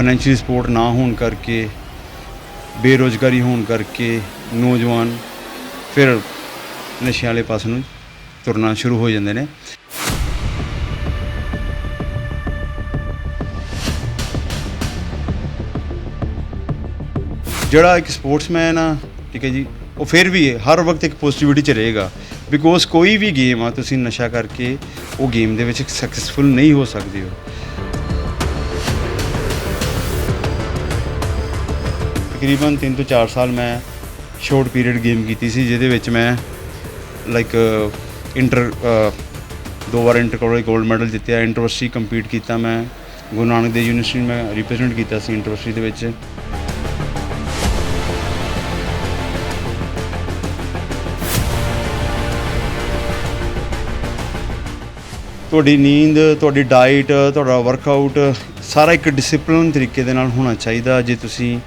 Financial support ना होने करके, बेरोज़गारी होने करके नौजवान फिर नशे वाले पास नूं तुरना शुरू हो जाते हैं। ਜਿਹੜਾ ਇੱਕ ਸਪੋਰਟਸਮੈਨ ਆ, ਠੀਕ ਹੈ ਜੀ, ਉਹ ਫਿਰ ਵੀ ਹਰ ਵਕਤ ਇੱਕ ਪੋਜ਼ੀਟਿਵਿਟੀ 'ਚ ਰਹੇਗਾ। ਬਿਕੋਜ਼ ਕੋਈ ਵੀ ਗੇਮ ਆ, ਤੁਸੀਂ ਨਸ਼ਾ ਕਰਕੇ ਉਹ ਗੇਮ ਦੇ ਵਿੱਚ ਸਕਸੈਸਫੁਲ ਨਹੀਂ ਹੋ ਸਕਦੇ ਹੋ। ਤਕਰੀਬਨ 3 ਤੋਂ 4 ਸਾਲ ਮੈਂ ਸ਼ਾਰਟ ਪੀਰੀਅਡ ਗੇਮ ਕੀਤੀ ਸੀ, ਜਿਹਦੇ ਵਿੱਚ ਮੈਂ ਲਾਈਕ ਦੋ ਵਾਰ ਇੰਟਰ ਕਾਲਜ ਗੋਲਡ ਮੈਡਲ ਜਿੱਤਿਆ। ਇੰਟਰਵਰਸਿਟੀ ਕੰਪੀਟ ਕੀਤਾ ਮੈਂ, ਗੁਰੂ ਨਾਨਕ ਦੇਵ ਯੂਨੀਵਰਸਿਟੀ ਮੈਂ ਰਿਪਰੈਜ਼ੈਂਟ ਕੀਤਾ ਸੀ ਇੰਟਰਵਰਸਿਟੀ ਦੇ ਵਿੱਚ। ਤੁਹਾਡੀ ਨੀਂਦ, ਤੁਹਾਡੀ ਡਾਈਟ, ਤੁਹਾਡਾ ਵਰਕਆਊਟ ਸਾਰਾ ਇੱਕ ਡਿਸਿਪਲਿਨ ਤਰੀਕੇ ਦੇ ਨਾਲ ਹੋਣਾ ਚਾਹੀਦਾ ਜੇ ਤੁਸੀਂ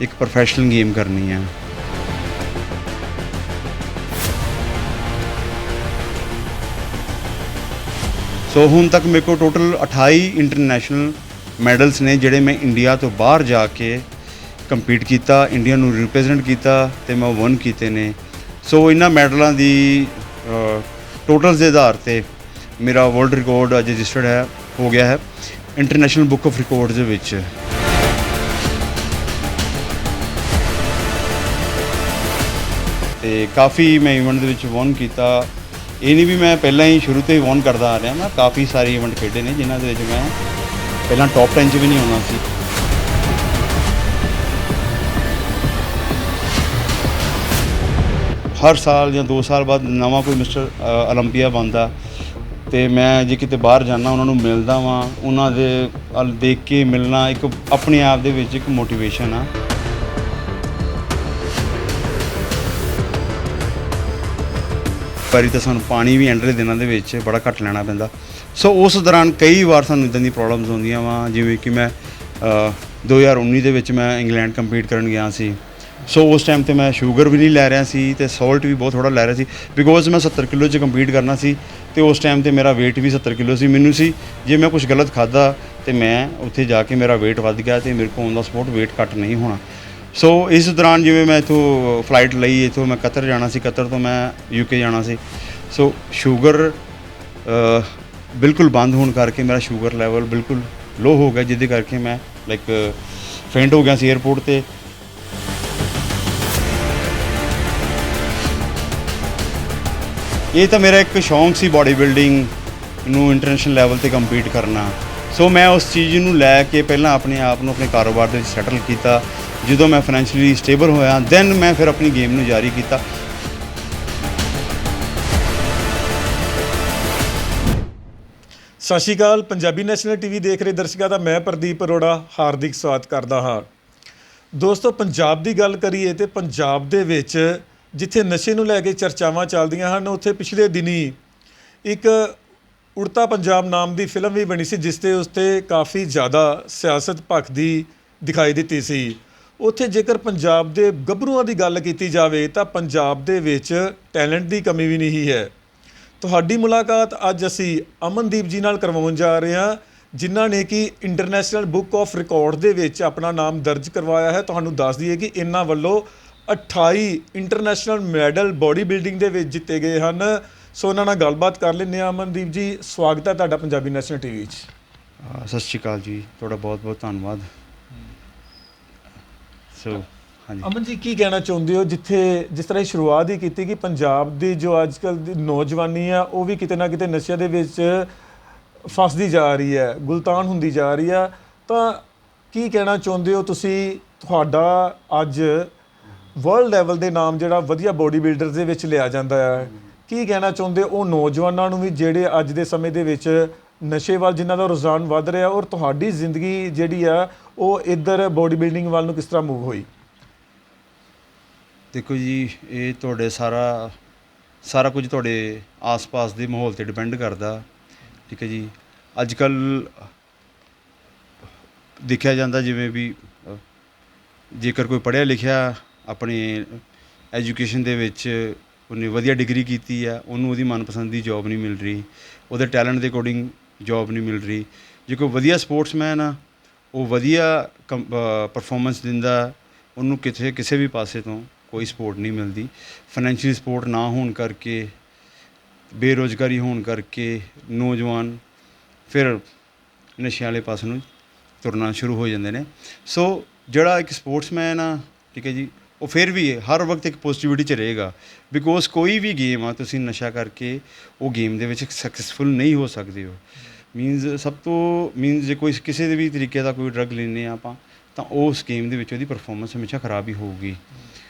ਇੱਕ ਪ੍ਰੋਫੈਸ਼ਨਲ ਗੇਮ ਕਰਨੀ ਹੈ। ਸੋ ਹੁਣ ਤੱਕ ਮੇਰੇ ਕੋਲ ਟੋਟਲ 28 ਇੰਟਰਨੈਸ਼ਨਲ ਮੈਡਲਸ ਨੇ, ਜਿਹੜੇ ਮੈਂ ਇੰਡੀਆ ਤੋਂ ਬਾਹਰ ਜਾ ਕੇ ਕੰਪੀਟ ਕੀਤਾ, ਇੰਡੀਆ ਨੂੰ ਰਿਪਰੈਜ਼ੈਂਟ ਕੀਤਾ ਅਤੇ ਮੈਂ ਵਿਨ ਕੀਤੇ ਨੇ। ਸੋ ਇਹਨਾਂ ਮੈਡਲਾਂ ਦੀ ਟੋਟਲਸ ਦੇ ਆਧਾਰ 'ਤੇ ਮੇਰਾ ਵਰਲਡ ਰਿਕਾਰਡ ਅੱਜ ਰਜਿਸਟਰਡ ਹੈ, ਹੋ ਗਿਆ ਹੈ ਇੰਟਰਨੈਸ਼ਨਲ ਬੁੱਕ ਆਫ ਰਿਕਾਰਡਸ ਦੇ ਵਿੱਚ। ਅਤੇ ਕਾਫੀ ਮੈਂ ਇਵੈਂਟ ਦੇ ਵਿੱਚ ਵਨ ਕੀਤਾ। ਇਹ ਨਹੀਂ ਵੀ ਮੈਂ ਪਹਿਲਾਂ ਹੀ ਸ਼ੁਰੂ ਤੋਂ ਹੀ ਵਨ ਕਰਦਾ ਆ ਰਿਹਾ, ਮੈਂ ਕਾਫੀ ਸਾਰੇ ਇਵੈਂਟ ਖੇਡੇ ਨੇ ਜਿਨ੍ਹਾਂ ਦੇ ਵਿੱਚ ਮੈਂ ਪਹਿਲਾਂ ਟੌਪ 10 'ਚ ਵੀ ਨਹੀਂ ਆਉਣਾ ਸੀ। ਹਰ ਸਾਲ ਜਾਂ 2 ਸਾਲ ਬਾਅਦ ਨਵਾਂ ਕੋਈ ਮਿਸਟਰ ਓਲੰਪੀਆ ਬਣਦਾ, ਅਤੇ ਮੈਂ ਜੇ ਕਿਤੇ ਬਾਹਰ ਜਾਂਦਾ ਉਹਨਾਂ ਨੂੰ ਮਿਲਦਾ ਵਾਂ, ਉਹਨਾਂ ਦੇ ਵੱਲ ਦੇਖ ਕੇ ਮਿਲਣਾ ਇੱਕ ਆਪਣੇ ਆਪ ਦੇ ਵਿੱਚ ਇੱਕ ਮੋਟੀਵੇਸ਼ਨ ਆ। ਵਾਰੀ ਤਾਂ ਸਾਨੂੰ ਪਾਣੀ ਵੀ ਐਂਡ ਦੇ ਦਿਨਾਂ ਦੇ ਵਿੱਚ ਬੜਾ ਘੱਟ ਲੈਣਾ ਪੈਂਦਾ। ਸੋ ਉਸ ਦੌਰਾਨ ਕਈ ਵਾਰ ਸਾਨੂੰ ਇੱਦਾਂ ਦੀ ਪ੍ਰੋਬਲਮਸ ਆਉਂਦੀਆਂ ਵਾ, ਜਿਵੇਂ ਕਿ ਮੈਂ 2019 ਦੇ ਵਿੱਚ ਮੈਂ ਇੰਗਲੈਂਡ ਕੰਪੀਟ ਕਰਨ ਗਿਆ ਸੀ। ਸੋ ਉਸ ਟਾਈਮ 'ਤੇ ਮੈਂ ਸ਼ੂਗਰ ਵੀ ਨਹੀਂ ਲੈ ਰਿਹਾ ਸੀ ਅਤੇ ਸੋਲਟ ਵੀ ਬਹੁਤ ਥੋੜ੍ਹਾ ਲੈ ਰਿਹਾ ਸੀ, ਬਿਕੋਜ਼ ਮੈਂ 70 ਕਿਲੋ 'ਚ ਕੰਪੀਟ ਕਰਨਾ ਸੀ ਅਤੇ ਉਸ ਟਾਈਮ 'ਤੇ ਮੇਰਾ ਵੇਟ ਵੀ 70 ਕਿਲੋ ਸੀ। ਮੈਨੂੰ ਸੀ ਜੇ ਮੈਂ ਕੁਛ ਗਲਤ ਖਾਧਾ ਅਤੇ ਮੈਂ ਉੱਥੇ ਜਾ ਕੇ ਮੇਰਾ ਵੇਟ ਵੱਧ ਗਿਆ ਅਤੇ ਮੇਰੇ ਕੋਲ ਔਨ ਦਾ ਸਪੋਟ ਵੇਟ ਘੱਟ ਨਹੀਂ ਹੋਣਾ। ਸੋ ਇਸ ਦੌਰਾਨ ਜਿਵੇਂ ਮੈਂ ਇੱਥੋਂ ਫਲਾਈਟ ਲਈ, ਇੱਥੋਂ ਮੈਂ ਕਤਰ ਜਾਣਾ ਸੀ, ਕਤਰ ਤੋਂ ਮੈਂ UK ਜਾਣਾ ਸੀ। ਸੋ ਸ਼ੂਗਰ ਬਿਲਕੁਲ ਬੰਦ ਹੋਣ ਕਰਕੇ ਮੇਰਾ ਸ਼ੂਗਰ ਲੈਵਲ ਬਿਲਕੁਲ ਲੋ ਹੋ ਗਿਆ, ਜਿਹਦੇ ਕਰਕੇ ਮੈਂ ਲਾਈਕ ਫੇਂਟ ਹੋ ਗਿਆ ਸੀ ਏਅਰਪੋਰਟ 'ਤੇ। ਇਹ ਤਾਂ ਮੇਰਾ ਇੱਕ ਸ਼ੌਂਕ ਸੀ ਬਾਡੀ ਬਿਲਡਿੰਗ ਨੂੰ ਇੰਟਰਨੈਸ਼ਨਲ ਲੈਵਲ 'ਤੇ ਕੰਪੀਟ ਕਰਨਾ। ਸੋ ਮੈਂ ਉਸ ਚੀਜ਼ ਨੂੰ ਲੈ ਕੇ ਪਹਿਲਾਂ ਆਪਣੇ ਆਪ ਨੂੰ ਆਪਣੇ ਕਾਰੋਬਾਰ ਦੇ ਵਿੱਚ ਸੈਟਲ ਕੀਤਾ। ਜਦੋਂ ਮੈਂ ਫਾਈਨੈਂਸ਼ੀਅਲੀ ਸਟੇਬਲ ਹੋਇਆ, ਦੈਨ ਮੈਂ ਫਿਰ ਆਪਣੀ ਗੇਮ ਨੂੰ ਜਾਰੀ ਕੀਤਾ। ਸਤਿ ਸ਼੍ਰੀ ਅਕਾਲ। ਪੰਜਾਬੀ ਨੈਸ਼ਨਲ TV ਦੇਖ ਰਹੇ ਦਰਸ਼ਕਾਂ ਦਾ ਮੈਂ ਪ੍ਰਦੀਪ ਅਰੋੜਾ ਹਾਰਦਿਕ ਸਵਾਗਤ ਕਰਦਾ ਹਾਂ। ਦੋਸਤੋ, ਪੰਜਾਬ ਦੀ ਗੱਲ ਕਰੀਏ ਤਾਂ ਪੰਜਾਬ ਦੇ ਵਿੱਚ ਜਿੱਥੇ ਨਸ਼ੇ ਨੂੰ ਲੈ ਕੇ ਚਰਚਾਵਾਂ ਚੱਲਦੀਆਂ ਹਨ, ਉੱਥੇ ਪਿਛਲੇ ਦਿਨੀਂ ਇੱਕ ਉੜਤਾ ਪੰਜਾਬ ਨਾਮ ਦੀ ਫਿਲਮ ਵੀ ਬਣੀ ਸੀ, ਜਿਸ ਦੇ ਉੱਤੇ ਕਾਫੀ ਜ਼ਿਆਦਾ ਸਿਆਸਤ ਭਖਦੀ ਦਿਖਾਈ ਦਿੱਤੀ ਸੀ। ਉੱਥੇ ਜੇਕਰ ਪੰਜਾਬ ਦੇ ਗੱਭਰੂਆਂ ਦੀ ਗੱਲ ਕੀਤੀ ਜਾਵੇ ਤਾਂ ਪੰਜਾਬ ਦੇ ਵਿੱਚ ਟੈਲੈਂਟ ਦੀ ਕਮੀ ਵੀ ਨਹੀਂ ਹੈ। ਤੁਹਾਡੀ ਮੁਲਾਕਾਤ ਅੱਜ ਅਸੀਂ ਅਮਨਦੀਪ ਜੀ ਨਾਲ ਕਰਵਾਉਣ ਜਾ ਰਹੇ ਹਾਂ, ਜਿਨ੍ਹਾਂ ਨੇ ਕਿ ਇੰਟਰਨੈਸ਼ਨਲ ਬੁੱਕ ਆਫ ਰਿਕਾਰਡ ਦੇ ਵਿੱਚ ਆਪਣਾ ਨਾਮ ਦਰਜ ਕਰਵਾਇਆ ਹੈ। ਤੁਹਾਨੂੰ ਦੱਸ ਦਈਏ ਕਿ ਇਹਨਾਂ ਵੱਲੋਂ 28 ਇੰਟਰਨੈਸ਼ਨਲ ਮੈਡਲ ਬੋਡੀ ਬਿਲਡਿੰਗ ਦੇ ਵਿੱਚ ਜਿੱਤੇ ਗਏ ਹਨ। ਸੋ ਉਹਨਾਂ ਨਾਲ ਗੱਲਬਾਤ ਕਰ ਲੈਂਦੇ ਹਾਂ। ਅਮਨਦੀਪ ਜੀ, ਸਵਾਗਤ ਹੈ ਤੁਹਾਡਾ ਪੰਜਾਬੀ ਨੈਸ਼ਨਲ TV 'ਚ। ਸਤਿ ਸ਼੍ਰੀ ਅਕਾਲ ਜੀ, ਤੁਹਾਡਾ ਬਹੁਤ ਬਹੁਤ ਧੰਨਵਾਦ। ਸੋ ਹਾਂਜੀ ਅਮਨ ਜੀ, ਕੀ ਕਹਿਣਾ ਚਾਹੁੰਦੇ ਹੋ, ਜਿਸ ਤਰ੍ਹਾਂ ਸ਼ੁਰੂਆਤ ਹੀ ਕੀਤੀ ਕਿ ਪੰਜਾਬ ਦੀ ਜੋ ਅੱਜ ਕੱਲ੍ਹ ਦੀ ਨੌਜਵਾਨੀ ਆ, ਉਹ ਵੀ ਕਿਤੇ ਨਾ ਕਿਤੇ ਨਸ਼ਿਆਂ ਦੇ ਵਿੱਚ ਫਸਦੀ ਜਾ ਰਹੀ ਹੈ, ਗੁਲਤਾਨ ਹੁੰਦੀ ਜਾ ਰਹੀ ਆ, ਤਾਂ ਕੀ ਕਹਿਣਾ ਚਾਹੁੰਦੇ ਹੋ ਤੁਸੀਂ? ਤੁਹਾਡਾ ਅੱਜ ਵਰਲਡ ਲੈਵਲ ਦੇ ਨਾਮ ਜਿਹੜਾ ਵਧੀਆ ਬੋਡੀ ਬਿਲਡਰਸ ਦੇ ਵਿੱਚ ਲਿਆ ਜਾਂਦਾ ਹੈ, ਕੀ ਕਹਿਣਾ ਚਾਹੁੰਦੇ ਉਹ ਨੌਜਵਾਨਾਂ ਨੂੰ ਵੀ ਜਿਹੜੇ ਅੱਜ ਦੇ ਸਮੇਂ ਦੇ ਵਿੱਚ ਨਸ਼ੇ ਵੱਲ ਜਿਨ੍ਹਾਂ ਦਾ ਰੁਝਾਨ ਵੱਧ ਰਿਹਾ, ਔਰ ਤੁਹਾਡੀ ਜ਼ਿੰਦਗੀ ਜਿਹੜੀ ਆ ਉਹ ਇੱਧਰ ਬੋਡੀ ਬਿਲਡਿੰਗ ਵੱਲ ਨੂੰ ਕਿਸ ਤਰ੍ਹਾਂ ਮੂਵ ਹੋਈ? ਦੇਖੋ ਜੀ, ਇਹ ਤੁਹਾਡੇ ਸਾਰਾ ਕੁਝ ਤੁਹਾਡੇ ਆਸ-ਪਾਸ ਦੇ ਮਾਹੌਲ 'ਤੇ ਡਿਪੈਂਡ ਕਰਦਾ, ਠੀਕ ਹੈ ਜੀ। ਅੱਜ ਕੱਲ੍ਹ ਦੇਖਿਆ ਜਾਂਦਾ ਜਿਵੇਂ ਵੀ ਜੇਕਰ ਕੋਈ ਪੜ੍ਹਿਆ ਲਿਖਿਆ ਆਪਣੀ ਐਜੂਕੇਸ਼ਨ ਦੇ ਵਿੱਚ ਉਹਨੇ ਵਧੀਆ ਡਿਗਰੀ ਕੀਤੀ ਆ, ਉਹਨੂੰ ਉਹਦੀ ਮਨਪਸੰਦ ਦੀ ਜੋਬ ਨਹੀਂ ਮਿਲ ਰਹੀ, ਉਹਦੇ ਟੈਲੈਂਟ ਦੇ ਅਕੋਰਡਿੰਗ ਜੋਬ ਨਹੀਂ ਮਿਲ ਰਹੀ। ਜੇ ਕੋਈ ਵਧੀਆ ਸਪੋਰਟਸਮੈਨ ਆ, ਉਹ ਵਧੀਆ ਪਰਫਾਰਮੈਂਸ ਦਿੰਦਾ, ਉਹਨੂੰ ਕਿਸੇ ਵੀ ਪਾਸੇ ਤੋਂ ਕੋਈ ਸਪੋਰਟ ਨਹੀਂ ਮਿਲਦੀ। ਫਾਈਨੈਂਸ਼ੀਅਲ ਸਪੋਰਟ ਨਾ ਹੋਣ ਕਰਕੇ, ਬੇਰੁਜ਼ਗਾਰੀ ਹੋਣ ਕਰਕੇ ਨੌਜਵਾਨ ਫਿਰ ਨਸ਼ਿਆਂ ਵਾਲੇ ਪਾਸੇ ਨੂੰ ਤੁਰਨਾ ਸ਼ੁਰੂ ਹੋ ਜਾਂਦੇ ਨੇ। ਸੋ ਜਿਹੜਾ ਇੱਕ ਸਪੋਰਟਸਮੈਨ ਆ, ਠੀਕ ਹੈ ਜੀ, ਉਹ ਫਿਰ ਵੀ ਹਰ ਵਕਤ ਇੱਕ ਪੋਜ਼ੀਟਿਵਿਟੀ 'ਚ ਰਹੇਗਾ। ਬਿਕੋਜ਼ ਕੋਈ ਵੀ ਗੇਮ ਆ, ਤੁਸੀਂ ਨਸ਼ਾ ਕਰਕੇ ਉਹ ਗੇਮ ਦੇ ਵਿੱਚ ਸਕਸੈਸਫੁਲ ਨਹੀਂ ਹੋ ਸਕਦੇ ਹੋ। ਸਭ ਤੋਂ ਜੇ ਕੋਈ ਕਿਸੇ ਦੇ ਵੀ ਤਰੀਕੇ ਦਾ ਕੋਈ ਡਰੱਗ ਲੈਂਦੇ ਆ ਆਪਾਂ, ਤਾਂ ਉਸ ਗੇਮ ਦੇ ਵਿੱਚ ਉਹਦੀ ਪਰਫਾਰਮੈਂਸ ਹਮੇਸ਼ਾ ਖਰਾਬ ਹੀ ਹੋਊਗੀ।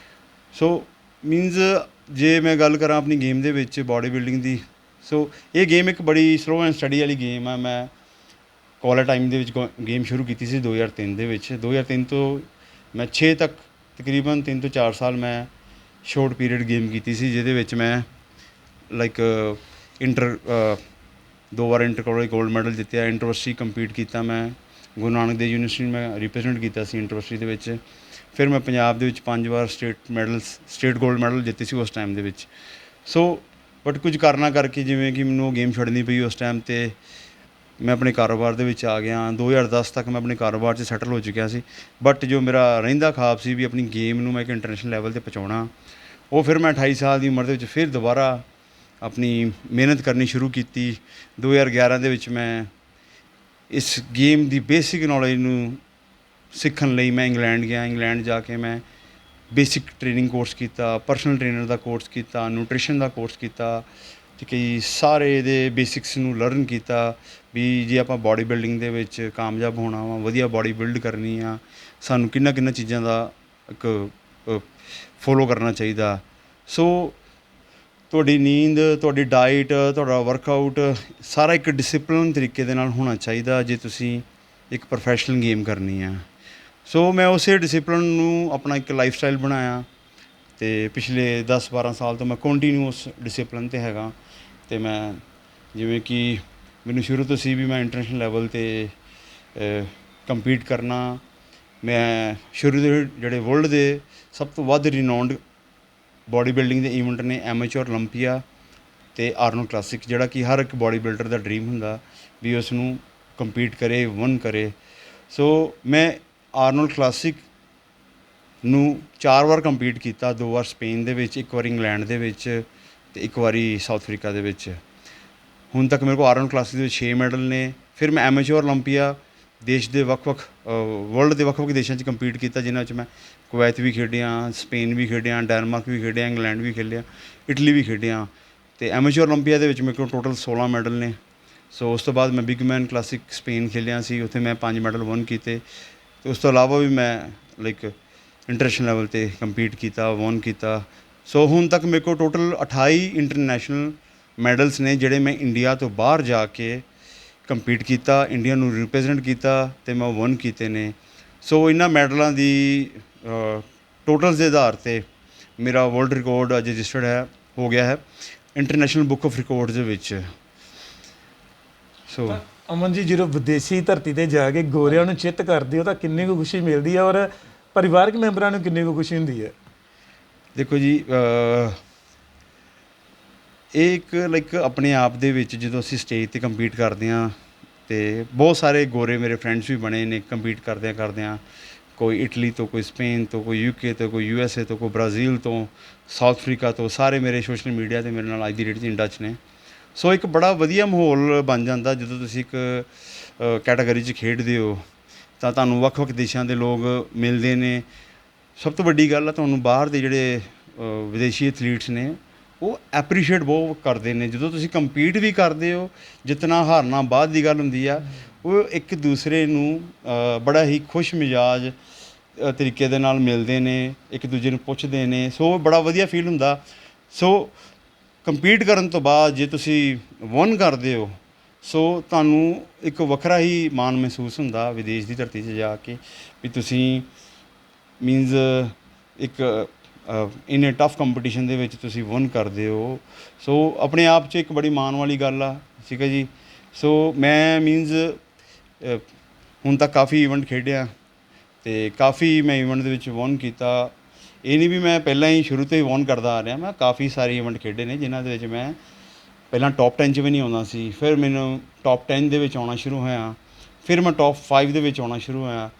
ਸੋ ਜੇ ਮੈਂ ਗੱਲ ਕਰਾਂ ਆਪਣੀ ਗੇਮ ਦੇ ਵਿੱਚ ਬਾਡੀ ਬਿਲਡਿੰਗ ਦੀ, ਸੋ ਇਹ ਗੇਮ ਇੱਕ ਬੜੀ ਸਲੋ ਐਂਡ ਸਟੱਡੀ ਵਾਲੀ ਗੇਮ ਆ। ਮੈਂ ਕਾਲਜ ਟਾਈਮ ਦੇ ਵਿੱਚ ਗੇਮ ਸ਼ੁਰੂ ਕੀਤੀ ਸੀ 2003 ਦੇ ਵਿੱਚ। 2003 ਤੋਂ ਮੈਂ 6 ਤੱਕ ਤਕਰੀਬਨ 3 ਤੋਂ 4 ਸਾਲ ਮੈਂ ਸ਼ੋਰਟ ਪੀਰੀਅਡ ਗੇਮ ਕੀਤੀ ਸੀ, ਜਿਹਦੇ ਵਿੱਚ ਮੈਂ ਲਾਈਕ ਦੋ ਵਾਰ ਇੰਟਰ ਕਾਲਜ ਗੋਲਡ ਮੈਡਲ ਜਿੱਤਿਆ। ਇੰਟਰਵਰਸਿਟੀ ਕੰਪੀਟ ਕੀਤਾ ਮੈਂ, ਗੁਰੂ ਨਾਨਕ ਦੇਵ ਯੂਨੀਵਰਸਿਟੀ ਮੈਂ ਰਿਪਰੈਜ਼ੈਂਟ ਕੀਤਾ ਸੀ ਇੰਟਰਵਰਸਿਟੀ ਦੇ ਵਿੱਚ। ਫਿਰ ਮੈਂ ਪੰਜਾਬ ਦੇ ਵਿੱਚ 5 ਵਾਰ ਸਟੇਟ ਗੋਲਡ ਮੈਡਲ ਜਿੱਤੇ ਸੀ ਉਸ ਟਾਈਮ ਦੇ ਵਿੱਚ। ਸੋ ਬਟ ਕੁਝ ਕਾਰਨਾਂ ਕਰਕੇ ਜਿਵੇਂ ਕਿ ਮੈਨੂੰ ਗੇਮ ਛੱਡਣੀ ਪਈ ਉਸ ਟਾਈਮ 'ਤੇ ਮੈਂ ਆਪਣੇ ਕਾਰੋਬਾਰ ਦੇ ਵਿੱਚ ਆ ਗਿਆ। 2010 ਤੱਕ ਮੈਂ ਆਪਣੇ ਕਾਰੋਬਾਰ 'ਚ ਸੈਟਲ ਹੋ ਚੁੱਕਿਆ ਸੀ। ਬਟ ਜੋ ਮੇਰਾ ਰਹਿੰਦਾ ਖ਼ਾਬ ਸੀ ਵੀ ਆਪਣੀ ਗੇਮ ਨੂੰ ਮੈਂ ਇੱਕ ਇੰਟਰਨੈਸ਼ਨਲ ਲੈਵਲ 'ਤੇ ਪਹੁੰਚਾਉਣਾ, ਉਹ ਫਿਰ ਮੈਂ 28 ਸਾਲ ਦੀ ਉਮਰ ਦੇ ਵਿੱਚ ਫਿਰ ਦੁਬਾਰਾ ਆਪਣੀ ਮਿਹਨਤ ਕਰਨੀ ਸ਼ੁਰੂ ਕੀਤੀ। 2011 ਦੇ ਵਿੱਚ ਮੈਂ ਇਸ ਗੇਮ ਦੀ ਬੇਸਿਕ ਨੌਲੇਜ ਨੂੰ ਸਿੱਖਣ ਲਈ ਮੈਂ ਇੰਗਲੈਂਡ ਗਿਆ। ਇੰਗਲੈਂਡ ਜਾ ਕੇ ਮੈਂ ਬੇਸਿਕ ਟ੍ਰੇਨਿੰਗ ਕੋਰਸ ਕੀਤਾ, ਪਰਸਨਲ ਟ੍ਰੇਨਰ ਦਾ ਕੋਰਸ ਕੀਤਾ, ਨਿਊਟ੍ਰੀਸ਼ਨ ਦਾ ਕੋਰਸ ਕੀਤਾ, ਠੀਕ ਹੈ ਜੀ। ਸਾਰੇ ਇਹਦੇ ਬੇਸਿਕਸ ਨੂੰ ਲਰਨ ਕੀਤਾ ਵੀ ਜੇ ਆਪਾਂ ਬਾਡੀ ਬਿਲਡਿੰਗ ਦੇ ਵਿੱਚ ਕਾਮਯਾਬ ਹੋਣਾ ਵਾ, ਵਧੀਆ ਬਾਡੀ ਬਿਲਡ ਕਰਨੀ ਆ, ਸਾਨੂੰ ਕਿੰਨਾ ਚੀਜ਼ਾਂ ਦਾ ਇੱਕ ਫੋਲੋ ਕਰਨਾ ਚਾਹੀਦਾ। ਸੋ ਤੁਹਾਡੀ ਨੀਂਦ, ਤੁਹਾਡੀ ਡਾਈਟ, ਤੁਹਾਡਾ ਵਰਕਆਊਟ ਸਾਰਾ ਇੱਕ ਡਿਸਿਪਲਿਨ ਤਰੀਕੇ ਦੇ ਨਾਲ ਹੋਣਾ ਚਾਹੀਦਾ ਜੇ ਤੁਸੀਂ ਇੱਕ ਪ੍ਰੋਫੈਸ਼ਨਲ ਗੇਮ ਕਰਨੀ ਆ। ਸੋ ਮੈਂ ਉਸੇ ਡਿਸਿਪਲਿਨ ਨੂੰ ਆਪਣਾ ਇੱਕ ਲਾਈਫ ਸਟਾਈਲ ਬਣਾਇਆ ਅਤੇ ਪਿਛਲੇ 10-12 ਸਾਲ ਤੋਂ ਮੈਂ ਕੰਟੀਨਿਊ ਉਸ ਡਿਸਿਪਲਿਨ 'ਤੇ ਹੈਗਾ। ਅਤੇ ਮੈਂ ਜਿਵੇਂ ਕਿ ਮੈਨੂੰ ਸ਼ੁਰੂ ਤੋਂ ਸੀ ਵੀ ਮੈਂ ਇੰਟਰਨੈਸ਼ਨਲ ਲੈਵਲ 'ਤੇ ਕੰਪੀਟ ਕਰਨਾ। ਮੈਂ ਸ਼ੁਰੂ ਦੇ ਜਿਹੜੇ ਵਰਲਡ ਦੇ ਸਭ ਤੋਂ ਵੱਧ ਰਿਨਾਊਂਡ ਬਾਡੀ ਬਿਲਡਿੰਗ ਦੇ ਈਵੈਂਟ ਨੇ ਐਮੇਚੋਰ ਓਲੰਪੀਆ ਅਤੇ ਆਰਨੋਲਡ ਕਲਾਸਿਕ, ਜਿਹੜਾ ਕਿ ਹਰ ਇੱਕ ਬਾਡੀ ਬਿਲਡਰ ਦਾ ਡਰੀਮ ਹੁੰਦਾ ਵੀ ਉਸ ਨੂੰ ਕੰਪੀਟ ਕਰੇ, ਵਿਨ ਕਰੇ। ਸੋ ਮੈਂ ਆਰਨੋਲਡ ਕਲਾਸਿਕ ਨੂੰ 4 ਵਾਰ ਕੰਪੀਟ ਕੀਤਾ, 2 ਵਾਰ ਸਪੇਨ ਦੇ ਵਿੱਚ, 1 ਵਾਰ ਇੰਗਲੈਂਡ ਦੇ ਵਿੱਚ ਅਤੇ 1 ਵਾਰੀ ਸਾਊਥ ਅਫਰੀਕਾ ਦੇ ਵਿੱਚ। ਹੁਣ ਤੱਕ ਮੇਰੇ ਕੋਲ ਆਰਨੋਲਡ ਕਲਾਸਿਕ ਦੇ ਵਿੱਚ 6 ਮੈਡਲ ਨੇ। ਫਿਰ ਮੈਂ ਐਮੇਚੋਰ ਓਲੰਪੀਆ ਦੇਸ਼ ਦੇ ਵਰਲਡ ਦੇ ਵੱਖ-ਵੱਖ ਦੇਸ਼ਾਂ 'ਚ ਕੰਪੀਟ ਕੀਤਾ, ਜਿਨ੍ਹਾਂ ਵਿੱਚ ਮੈਂ ਕੁਵੈਤ ਵੀ ਖੇਡਿਆ, ਸਪੇਨ ਵੀ ਖੇਡਿਆ, ਡੈਨਮਾਰਕ ਵੀ ਖੇਡਿਆ, ਇੰਗਲੈਂਡ ਵੀ ਖੇਡਿਆ, ਇਟਲੀ ਵੀ ਖੇਡਿਆ। ਅਤੇ ਐਮੇਚੋਰ ਓਲੰਪੀਆ ਦੇ ਵਿੱਚ ਮੇਰੇ ਕੋਲ ਟੋਟਲ 16 ਮੈਡਲ ਨੇ। ਸੋ ਉਸ ਤੋਂ ਬਾਅਦ ਮੈਂ ਬਿਗ ਮੈਨ ਕਲਾਸਿਕ ਸਪੇਨ ਖੇਡਿਆ ਸੀ, ਉੱਥੇ ਮੈਂ 5 ਮੈਡਲ ਵਿਨ ਕੀਤੇ। ਅਤੇ ਉਸ ਤੋਂ ਇਲਾਵਾ ਵੀ ਮੈਂ ਲਾਈਕ ਇੰਟਰਨੈਸ਼ਨਲ ਲੈਵਲ 'ਤੇ ਕੰਪੀਟ ਕੀਤਾ, ਵਿਨ ਕੀਤਾ। ਸੋ ਹੁਣ ਤੱਕ ਮੇਰੇ ਕੋਲ ਟੋਟਲ 28 ਇੰਟਰਨੈਸ਼ਨਲ ਮੈਡਲਸ ਨੇ, ਜਿਹੜੇ ਮੈਂ ਇੰਡੀਆ ਤੋਂ ਬਾਹਰ ਜਾ ਕੇ ਕੰਪੀਟ ਕੀਤਾ, ਇੰਡੀਆ ਨੂੰ ਰਿਪਰੈਜ਼ੈਂਟ ਕੀਤਾ ਅਤੇ ਮੈਂ ਵਿਨ ਕੀਤੇ ਨੇ। ਸੋ ਇਹਨਾਂ ਮੈਡਲਾਂ ਦੀ ਟੋਟਲਸ ਦੇ ਆਧਾਰ 'ਤੇ ਮੇਰਾ ਵਰਲਡ ਰਿਕਾਰਡ ਅੱਜ ਰਜਿਸਟਰਡ ਹੋ ਗਿਆ ਹੈ ਇੰਟਰਨੈਸ਼ਨਲ ਬੁੱਕ ਆਫ ਰਿਕਾਰਡਸ ਦੇ ਵਿੱਚ। ਸੋ ਅਮਨ ਜੀ, ਜਦੋਂ ਵਿਦੇਸ਼ੀ ਧਰਤੀ 'ਤੇ ਜਾ ਕੇ ਗੋਰਿਆਂ ਨੂੰ ਚਿੱਤ ਕਰਦੇ ਹੋ ਤਾਂ ਕਿੰਨੀ ਕੁ ਖੁਸ਼ੀ ਮਿਲਦੀ ਹੈ, ਔਰ ਪਰਿਵਾਰਕ ਮੈਂਬਰਾਂ ਨੂੰ ਕਿੰਨੀ ਕੁ ਖੁਸ਼ੀ ਹੁੰਦੀ ਹੈ? ਦੇਖੋ ਜੀ, ਇਹ ਇੱਕ ਲਾਈਕ ਆਪਣੇ ਆਪ ਦੇ ਵਿੱਚ ਜਦੋਂ ਅਸੀਂ ਸਟੇਜ 'ਤੇ ਕੰਪੀਟ ਕਰਦੇ ਹਾਂ ਅਤੇ ਬਹੁਤ ਸਾਰੇ ਗੋਰੇ ਮੇਰੇ ਫਰੈਂਡਸ ਵੀ ਬਣੇ ਨੇ ਕੰਪੀਟ ਕਰਦਿਆਂ। ਕੋਈ ਇਟਲੀ ਤੋਂ, ਕੋਈ ਸਪੇਨ ਤੋਂ, ਕੋਈ UK ਤੋਂ, ਕੋਈ USA ਤੋਂ, ਕੋਈ ਬ੍ਰਾਜ਼ੀਲ ਤੋਂ, ਸਾਊਥ ਅਫਰੀਕਾ ਤੋਂ। ਸਾਰੇ ਮੇਰੇ ਸੋਸ਼ਲ ਮੀਡੀਆ 'ਤੇ ਮੇਰੇ ਨਾਲ ਅੱਜ ਦੀ ਡੇਟ 'ਚ ਇਨ ਟੱਚ ਨੇ। ਸੋ ਇੱਕ ਬੜਾ ਵਧੀਆ ਮਾਹੌਲ ਬਣ ਜਾਂਦਾ ਜਦੋਂ ਤੁਸੀਂ ਇੱਕ ਕੈਟਾਗਰੀ 'ਚ ਖੇਡਦੇ ਹੋ, ਤਾਂ ਤੁਹਾਨੂੰ ਵੱਖ-ਵੱਖ ਦੇਸ਼ਾਂ ਦੇ ਲੋਕ ਮਿਲਦੇ ਨੇ। ਸਭ ਤੋਂ ਵੱਡੀ ਗੱਲ ਆ, ਤੁਹਾਨੂੰ ਬਾਹਰ ਦੇ ਜਿਹੜੇ ਵਿਦੇਸ਼ੀ ਐਥਲੀਟਸ ਨੇ ਉਹ ਐਪਰੀਸ਼ੀਏਟ ਬਹੁਤ ਕਰਦੇ ਨੇ। ਜਦੋਂ ਤੁਸੀਂ ਕੰਪੀਟ ਵੀ ਕਰਦੇ ਹੋ, ਜਿੱਤਣਾ ਹਾਰਨਾ ਬਾਅਦ ਦੀ ਗੱਲ ਹੁੰਦੀ ਆ, ਉਹ ਇੱਕ ਦੂਸਰੇ ਨੂੰ ਬੜਾ ਹੀ ਖੁਸ਼ ਮਿਜਾਜ ਤਰੀਕੇ ਦੇ ਨਾਲ ਮਿਲਦੇ ਨੇ, ਇੱਕ ਦੂਜੇ ਨੂੰ ਪੁੱਛਦੇ ਨੇ। ਸੋ ਬੜਾ ਵਧੀਆ ਫੀਲ ਹੁੰਦਾ। ਸੋ ਕੰਪੀਟ ਕਰਨ ਤੋਂ ਬਾਅਦ ਜੇ ਤੁਸੀਂ ਵਿਨ ਕਰਦੇ ਹੋ, ਸੋ ਤੁਹਾਨੂੰ ਇੱਕ ਵੱਖਰਾ ਹੀ ਮਾਣ ਮਹਿਸੂਸ ਹੁੰਦਾ ਵਿਦੇਸ਼ ਦੀ ਧਰਤੀ 'ਚ ਜਾ ਕੇ ਵੀ ਤੁਸੀਂ ਇੱਕ ਇਨ ਟਫ ਕੰਪੀਟੀਸ਼ਨ ਦੇ ਵਿੱਚ ਤੁਸੀਂ ਵਿਨ ਕਰਦੇ ਹੋ। ਸੋ ਆਪਣੇ ਆਪ 'ਚ ਇੱਕ ਬੜੀ ਮਾਣ ਵਾਲੀ ਗੱਲ ਆ, ਠੀਕ ਹੈ ਜੀ। ਸੋ ਮੈਂ ਹੁਣ ਤੱਕ ਕਾਫੀ ਈਵੈਂਟ ਖੇਡਿਆ ਅਤੇ ਕਾਫੀ ਮੈਂ ਈਵੈਂਟ ਦੇ ਵਿੱਚ ਵਿਨ ਕੀਤਾ। ਇਹ ਨਹੀਂ ਵੀ ਮੈਂ ਪਹਿਲਾਂ ਹੀ ਸ਼ੁਰੂ ਤੋਂ ਹੀ ਵਿਨ ਕਰਦਾ ਆ ਰਿਹਾ, ਮੈਂ ਕਾਫੀ ਸਾਰੇ ਈਵੈਂਟ ਖੇਡੇ ਨੇ ਜਿਨ੍ਹਾਂ ਦੇ ਵਿੱਚ ਮੈਂ ਪਹਿਲਾਂ ਟੌਪ 10 'ਚ ਵੀ ਨਹੀਂ ਆਉਂਦਾ ਸੀ। ਫਿਰ ਮੈਨੂੰ ਟੌਪ 10 ਦੇ ਵਿੱਚ ਆਉਣਾ ਸ਼ੁਰੂ ਹੋਇਆ ਫਿਰ ਮੈਂ ਟੌਪ 5 ਦੇ ਵਿੱਚ ਆਉਣਾ ਸ਼ੁਰੂ ਹੋਇਆ।